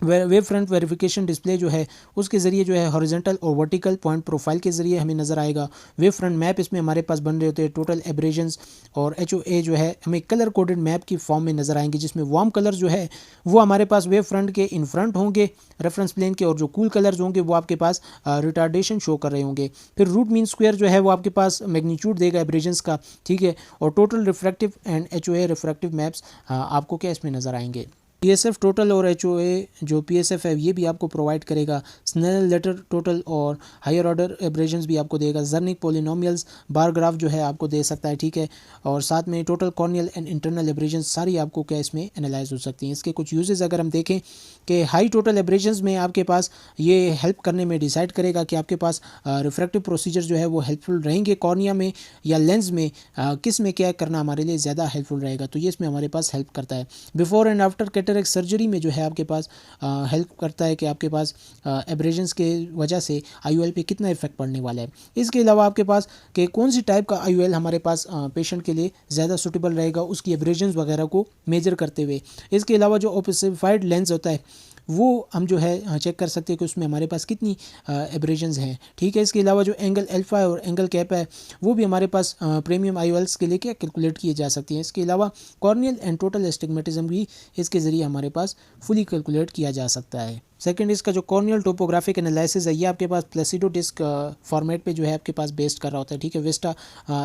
वेव फ्रंट वेरिफिकेशन डिस्प्ले जो है उसके ज़रिए जो है हॉरिजेंटल और वर्टिकल पॉइंट प्रोफाइल के ज़रिए हमें नज़र आएगा। वेव फ्रंट मैप इसमें हमारे पास बन रहे होते हैं, टोटल एब्रेजन्स और HOA जो है हमें कलर कोडेड मैप की फॉर्म में नज़र आएंगे, जिसमें वार्म कलर जो है वो हमारे पास वेव फ्रंट के इन फ्रंट होंगे रेफरेंस प्लेन के, और जो कूल कलर्स होंगे वो आपके पास रिटार्डेशन शो कर रहे होंगे। फिर रूट मीन स्क्वायर जो है वो आपके पास मैग्नीट्यूड देगा एब्रेजन्स का, ठीक है। और total refractive and HOA refractive maps आपको क्या इसमें नज़र आएंगे। PSF टोटल और HOA जो PSF है ये भी आपको प्रोवाइड करेगा। स्नेल लेटर टोटल और हायर ऑर्डर एब्रेजन्स भी आपको देगा। जर्निक पोलिनोमियल्स बार ग्राफ जो है आपको दे सकता है, ठीक है। और साथ में टोटल कॉर्नियल एंड इंटरनल एब्रेजन्स सारी आपको क्या इसमें एनालाइज हो सकती हैं। इसके कुछ यूजेस अगर हम देखें कि हाई टोटल एब्रेजन्स में आपके पास ये हेल्प करने में डिसाइड करेगा कि आपके पास रिफ्रैक्टिव प्रोसीजर जो है वो हेल्पफुल रहेंगे कॉर्निया में या लेंस में, किस में क्या करना हमारे लिए ज़्यादा हेल्पफुल रहेगा, तो ये इसमें हमारे पास हेल्प करता है। Before and after cataract surgery में जो है आपके पास हेल्प करता है कि आपके पास एब्रेजन्स के वजह से IOL पे कितना इफेक्ट पड़ने वाला है। इसके अलावा आपके पास कि कौन सी टाइप का IOL हमारे पास पेशेंट के लिए ज़्यादा सूटेबल रहेगा उसकी एब्रेजन्स वगैरह को मेजर करते हुए। इसके अलावा जो ओपेसिफाइड लेंस होता है वो हम जो है चेक कर सकते हैं कि उसमें हमारे पास कितनी एब्रेजन्स हैं, ठीक है। इसके अलावा जो एंगल अल्फा है और एंगल कैप है वो भी हमारे पास प्रीमियम IOLs के लिए क्या कैलकुलेट किए जा सकती हैं। इसके अलावा कॉर्नियल एंड टोटल एस्टिग्मेटिज्म भी इसके ज़रिए हमारे पास फुली कैलकुलेट किया जा सकता है। सेकंड इसका जो कॉर्नियल टोपोग्राफिक एनालिसिस है ये आपके पास प्लेसिडो डिस्क फॉर्मेट पे जो है आपके पास बेस्ड कर रहा होता है, ठीक है। विस्टा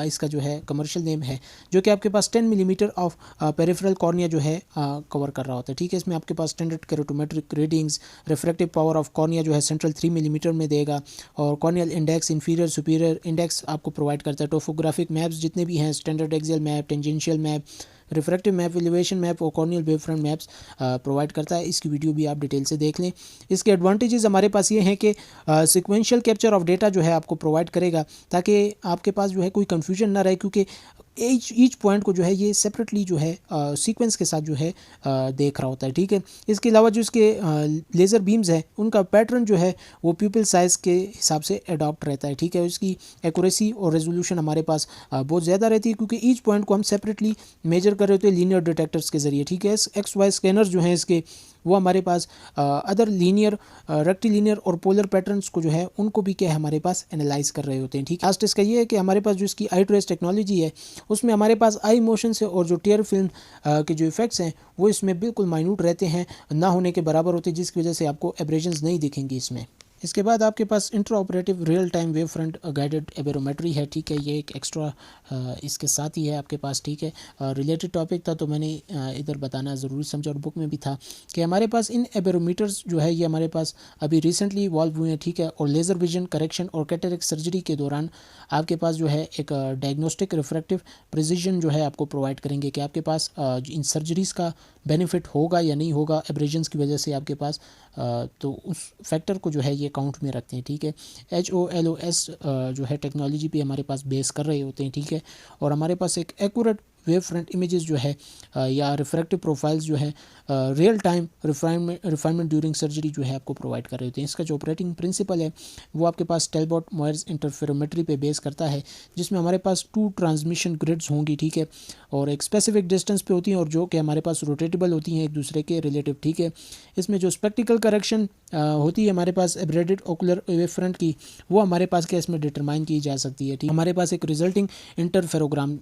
इसका जो है कमर्शियल नेम है, जो कि आपके पास 10 मिलीमीटर ऑफ पेरिफेरल कॉर्निया जो है कवर कर रहा होता है, ठीक है। इसमें आपके पास standard keratometric readings, refractive power of cornea जो है सेंट्रल 3 मिलीमीटर में देगा, और corneal index, inferior superior index आपको प्रोवाइड करता है। टोपोग्राफिक मैप्स जितने भी हैं, standard axial map, tangential map, refractive map, elevation map और corneal wavefront maps provide करता है। इसकी वीडियो भी आप डिटेल से देख लें। इसके एडवांटेजेस हमारे पास ये हैं कि सिक्वेंशियल कैप्चर ऑफ डेटा जो है आपको प्रोवाइड करेगा ताकि आपके पास जो है कोई कन्फ्यूजन ना रहे, क्योंकि ईच पॉइंट को जो है ये सेपरेटली जो है सीक्वेंस के साथ जो है देख रहा होता है, ठीक है। इसके अलावा जो इसके लेज़र बीम्स है उनका पैटर्न जो है वो प्यूपिल साइज़ के हिसाब से अडॉप्ट रहता है, ठीक है। इसकी एक्यूरेसी और रेजोल्यूशन हमारे पास बहुत ज़्यादा रहती है, क्योंकि ईच पॉइंट को हम सेपरेटली मेजर कर रहे होते हैं लीनियर डिटेक्टर्स के ज़रिए, ठीक है। XY स्कैनर्स जो हैं इसके वो हमारे पास अदर लीनियर, रेक्टिलीनियर और पोलर पैटर्न्स को जो है उनको भी क्या हमारे पास एनालाइज कर रहे होते हैं, ठीक है। लास्ट इसका ये है कि हमारे पास जो इसकी आई ट्रेस टेक्नोलॉजी है उसमें हमारे पास आई मोशन से और जो टीयर फिल्म के जो इफेक्ट्स हैं वो इसमें बिल्कुल माइन्यूट रहते हैं, ना होने के बराबर होते हैं, जिसकी वजह से आपको एब्रेजन्स नहीं दिखेंगी इसमें। इसके बाद आपके पास intraoperative real time wavefront guided aberrometry है, ठीक है। ये एक एक्स्ट्रा इसके साथ ही है आपके पास, ठीक है। रिलेटेड टॉपिक था तो मैंने इधर बताना ज़रूरी समझा, और बुक में भी था कि हमारे पास इन एबेरोमीटर्स जो है ये हमारे पास अभी रिसेंटली इवॉल्व हुए हैं, ठीक है। और लेज़र विजन करेक्शन और कैटरेक्ट सर्जरी के दौरान आपके पास जो है एक डायग्नोस्टिक रिफ्रैक्टिव प्रिसिजन जो है आपको प्रोवाइड करेंगे कि आपके पास इन सर्जरीज़ का बेनिफिट होगा या नहीं होगा एब्रेजन्स की वजह से आपके पास, तो उस फैक्टर को जो है ये काउंट में रखते हैं, ठीक है। HOLOS जो है टेक्नोलॉजी पे हमारे पास बेस कर रहे होते हैं, ठीक है। और हमारे पास एक एक्यूरेट वेव फ्रंट इमेजेस जो है या रिफ्रैक्टिव प्रोफाइल्स जो है real time refinement during surgery जो है आपको प्रोवाइड कर रहे होते हैं। इसका जो ऑपरेटिंग प्रिंसिपल है वो आपके पास टेलबॉट मॉयर्स इंटरफेरोमेट्री पे बेस करता है, जिसमें हमारे पास 2 ट्रांसमिशन ग्रिड्स होंगी, ठीक है। और एक स्पेसिफिक डिस्टेंस पे होती हैं और जो कि हमारे पास रोटेटेबल होती हैं एक दूसरे के रिलेटिव, ठीक है। इसमें जो स्पेक्टिकल करेक्शन होती है हमारे पास एब्रेडेड ओकुलर वेव फ्रंट की, वो हमारे पास क्या इसमें डिटरमाइन की जा सकती है, ठीक। हमारे पास एक रिजल्टिंग इंटरफेरोग्राम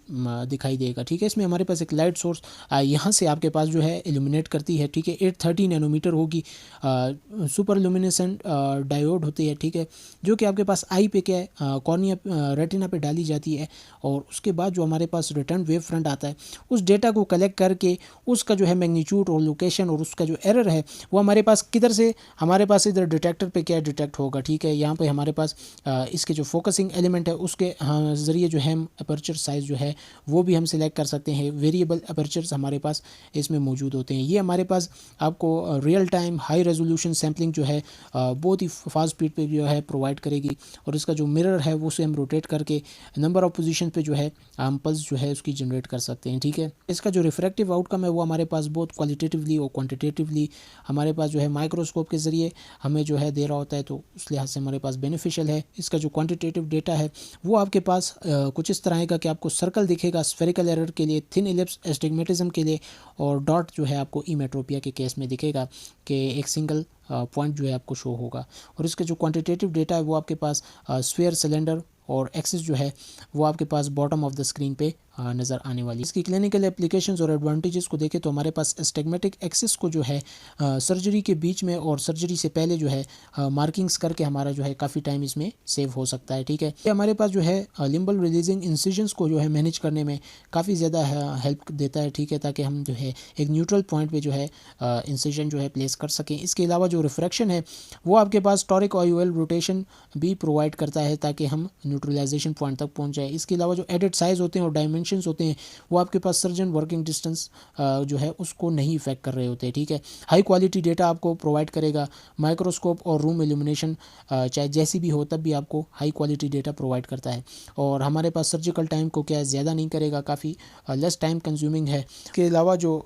दिखाई देगा, ठीक है। इसमें हमारे पास एक लाइट सोर्स यहाँ से आपके पास जो है इल्यूमिनेट करती है, ठीक है। 830 नैनोमीटर होगी, सुपर लुमिनेसेंट डायोड होती है, ठीक है, जो कि आपके पास आई पे क्या है कॉर्निया रेटिना पे डाली जाती है। और उसके बाद जो हमारे पास रिटर्न वेव फ्रंट आता है उस डेटा को कलेक्ट करके उसका जो है मैग्नीट्यूड और लोकेशन और उसका जो एरर है वो हमारे पास किधर से, हमारे पास इधर डिटेक्टर पे क्या डिटेक्ट होगा, ठीक है। यहाँ पे हमारे पास इसके जो फोकसिंग एलिमेंट है उसके ज़रिए जो है अपर्चर साइज़ जो है वो भी हम सिलेक्ट कर सकते हैं। वेरिएबल अपर्चर्स हमारे पास इसमें मौजूद होते हैं। ये हमारे पास आपको real time high resolution sampling जो है बहुत ही फास्ट स्पीड पे जो है प्रोवाइड करेगी। और इसका जो मिरर है वो उसे हम रोटेट करके नंबर ऑफ पोजीशन पे जो है हम पल्स जो है उसकी जनरेट कर सकते हैं। ठीक है, इसका जो रिफ्रैक्टिव आउटकम है वो हमारे पास बहुत क्वालिटेटिवली और क्वांटिटेटिवली हमारे पास जो है माइक्रोस्कोप के ज़रिए हमें जो है दे रहा होता है, तो उस लिहाज से हमारे पास बेनिफिशियल है। इसका जो क्वांटिटेटिव डेटा है वो आपके पास कुछ इस तरह का कि आपको सर्कल दिखेगा स्फेरिकल एरर के लिए, थिन इलिप्स एस्टिग्मेटिज्म के लिए, और डॉट जो है आपको इमेट्रोपिया के केस में दिखेगा कि एक सिंगल पॉइंट जो है आपको शो होगा। और इसके जो क्वांटिटेटिव डेटा है वो आपके पास स्फीयर, सिलेंडर और एक्सिस जो है वो आपके पास बॉटम ऑफ द स्क्रीन पे नज़र आने वाली है। इसकी क्लिनिकल एप्लीकेशंस और एडवांटेजेस को देखें तो हमारे पास एस्टिग्मेटिक एक्सिस को जो है सर्जरी के बीच में और सर्जरी से पहले जो है मार्किंग्स करके हमारा जो है काफ़ी टाइम इसमें सेव हो सकता है। ठीक है, ये हमारे पास जो है लिम्बल रिलीजिंग इंसिजन्स को जो है मैनेज करने में काफ़ी ज़्यादा हेल्प देता है। ठीक है, ताकि हम जो है एक न्यूट्रल पॉइंट पे जो है इंसिजन जो है प्लेस कर सकें। इसके अलावा जो रिफ्रैक्शन है वो आपके पास टॉरिक ऑयल रोटेशन भी प्रोवाइड करता है ताकि हम न्यूट्रलाइजेशन पॉइंट तक पहुंच जाए। इसके अलावा जो एडेड साइज़ होते हैं और डायमेंशंस होते हैं वो आपके पास सर्जन वर्किंग डिस्टेंस जो है उसको नहीं इफेक्ट कर रहे होते हैं। ठीक है, हाई क्वालिटी डेटा आपको प्रोवाइड करेगा। माइक्रोस्कोप और रूम इल्यूमिनेशन चाहे जैसी भी हो तब भी आपको हाई क्वालिटी डेटा प्रोवाइड करता है। और हमारे पास सर्जिकल टाइम को क्या ज़्यादा नहीं करेगा, काफ़ी लेस टाइम कंज्यूमिंग है। इसके अलावा जो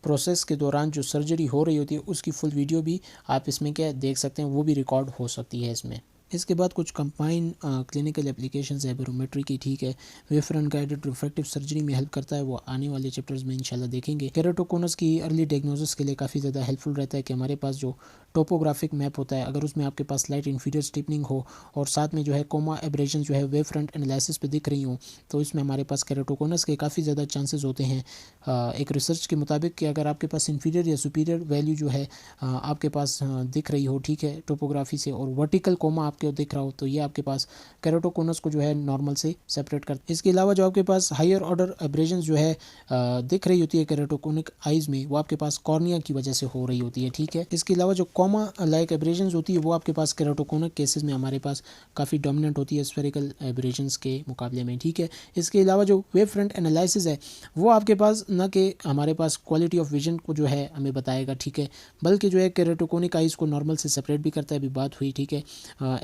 प्रोसेस के दौरान जो सर्जरी हो रही होती है उसकी फुल वीडियो भी आप इसमें क्या देख सकते हैं, वो भी रिकॉर्ड हो सकती है इसमें। इसके बाद कुछ कंबाइन क्लिनिकल एप्लीकेशंस है बैरोमेट्री की। ठीक है, wave front guided refractive surgery में हेल्प करता है, वो आने वाले चैप्टर्स में इंशाल्लाह देखेंगे। केराटोकोनस की अर्ली डायग्नोसिस के लिए काफ़ी ज़्यादा हेल्पफुल रहता है कि हमारे पास जो टोपोग्राफिक मैप होता है अगर उसमें आपके पास लाइट इन्फीरियर स्टिपनिंग हो और साथ में जो है कोमा एब्रेशन जो है वेव फ्रंट एनालिसिस पे दिख रही हो, तो इसमें हमारे पास केराटोकोनस के काफ़ी ज़्यादा चांसेस होते हैं। एक रिसर्च के मुताबिक कि अगर आपके पास इन्फीरियर या सुपीरियर वैल्यू जो है आपके पास दिख रही हो, ठीक है, टोपोग्राफी से, और वर्टिकल कोमा आपके दिख रहा हो, तो ये आपके पास केराटोकोनस को जो है नॉर्मल से सेपरेट करते हैं। इसके अलावा जो आपके पास हायर ऑर्डर एब्रेशन जो है दिख रही होती है केराटोकोनिक आइज में, वो आपके पास कॉर्निया की वजह से हो रही होती है। ठीक है, इसके अलावा जो कोमा लाइक एब्रेशन होती है वो आपके पास केराटोकोनिक केसेस में हमारे पास काफ़ी डोमिनेंट होती है स्फेरिकल एब्रेशंस के मुकाबले में। ठीक है, इसके अलावा जो वेव फ्रंट एनालिसिस है वो आपके पास न कि हमारे पास क्वालिटी ऑफ विजन को जो है हमें बताएगा, ठीक है, बल्कि जो है केराटोकोनिक आइज को नॉर्मल से सेपरेट भी करता है, अभी बात हुई। ठीक है,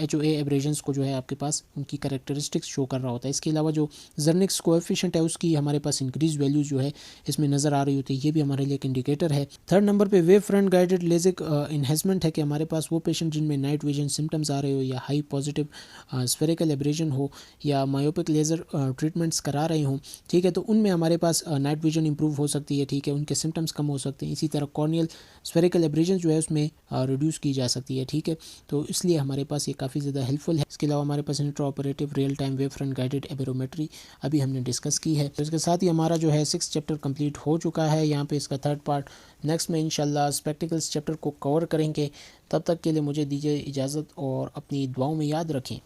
HOA एब्रेशंस को जो है आपके पास उनकी कैरेक्टरिस्टिक्स शो कर रहा होता है। इसके अलावा जो जर्निक्स कोएफिशिएंट है उसकी हमारे पास इंक्रीज वैल्यू जो है इसमें नज़र आ रही होती है, ये भी हमारे लिए एक इंडिकेटर है। थर्ड नंबर पे wave front guided Lasik enhancement है कि हमारे पास वो पेशेंट जिनमें नाइट विजन सिम्टम्स आ रहे हो या हाई पॉजिटिव स्फेरिकल एब्रेशन हो या मायोपिक लेज़र ट्रीटमेंट्स करा रहे हों, ठीक है, तो उनमें हमारे पास नाइट विजन इंप्रूव हो सकती है। ठीक है, उनके सिम्टम्स कम हो सकते हैं। इसी तरह कॉर्नियल स्फेरिकल एब्रेशन जो है उसमें रिड्यूस की जा सकती है। ठीक है, तो इसलिए हमारे पास ये काफ़ी ज़्यादा हेल्पफुल है। इसके अलावा हमारे पास intraoperative real time wavefront guided aberrometry अभी हमने डिस्कस की है। तो इसके साथ ही हमारा जो है 6 चैप्टर कंप्लीट हो चुका है। यहाँ पे इसका थर्ड पार्ट नेक्स्ट में इंशाल्लाह स्पेक्टिकल्स चैप्टर को कवर करेंगे। तब तक के लिए मुझे दीजिए इजाज़त और अपनी दुआओं में याद रखें।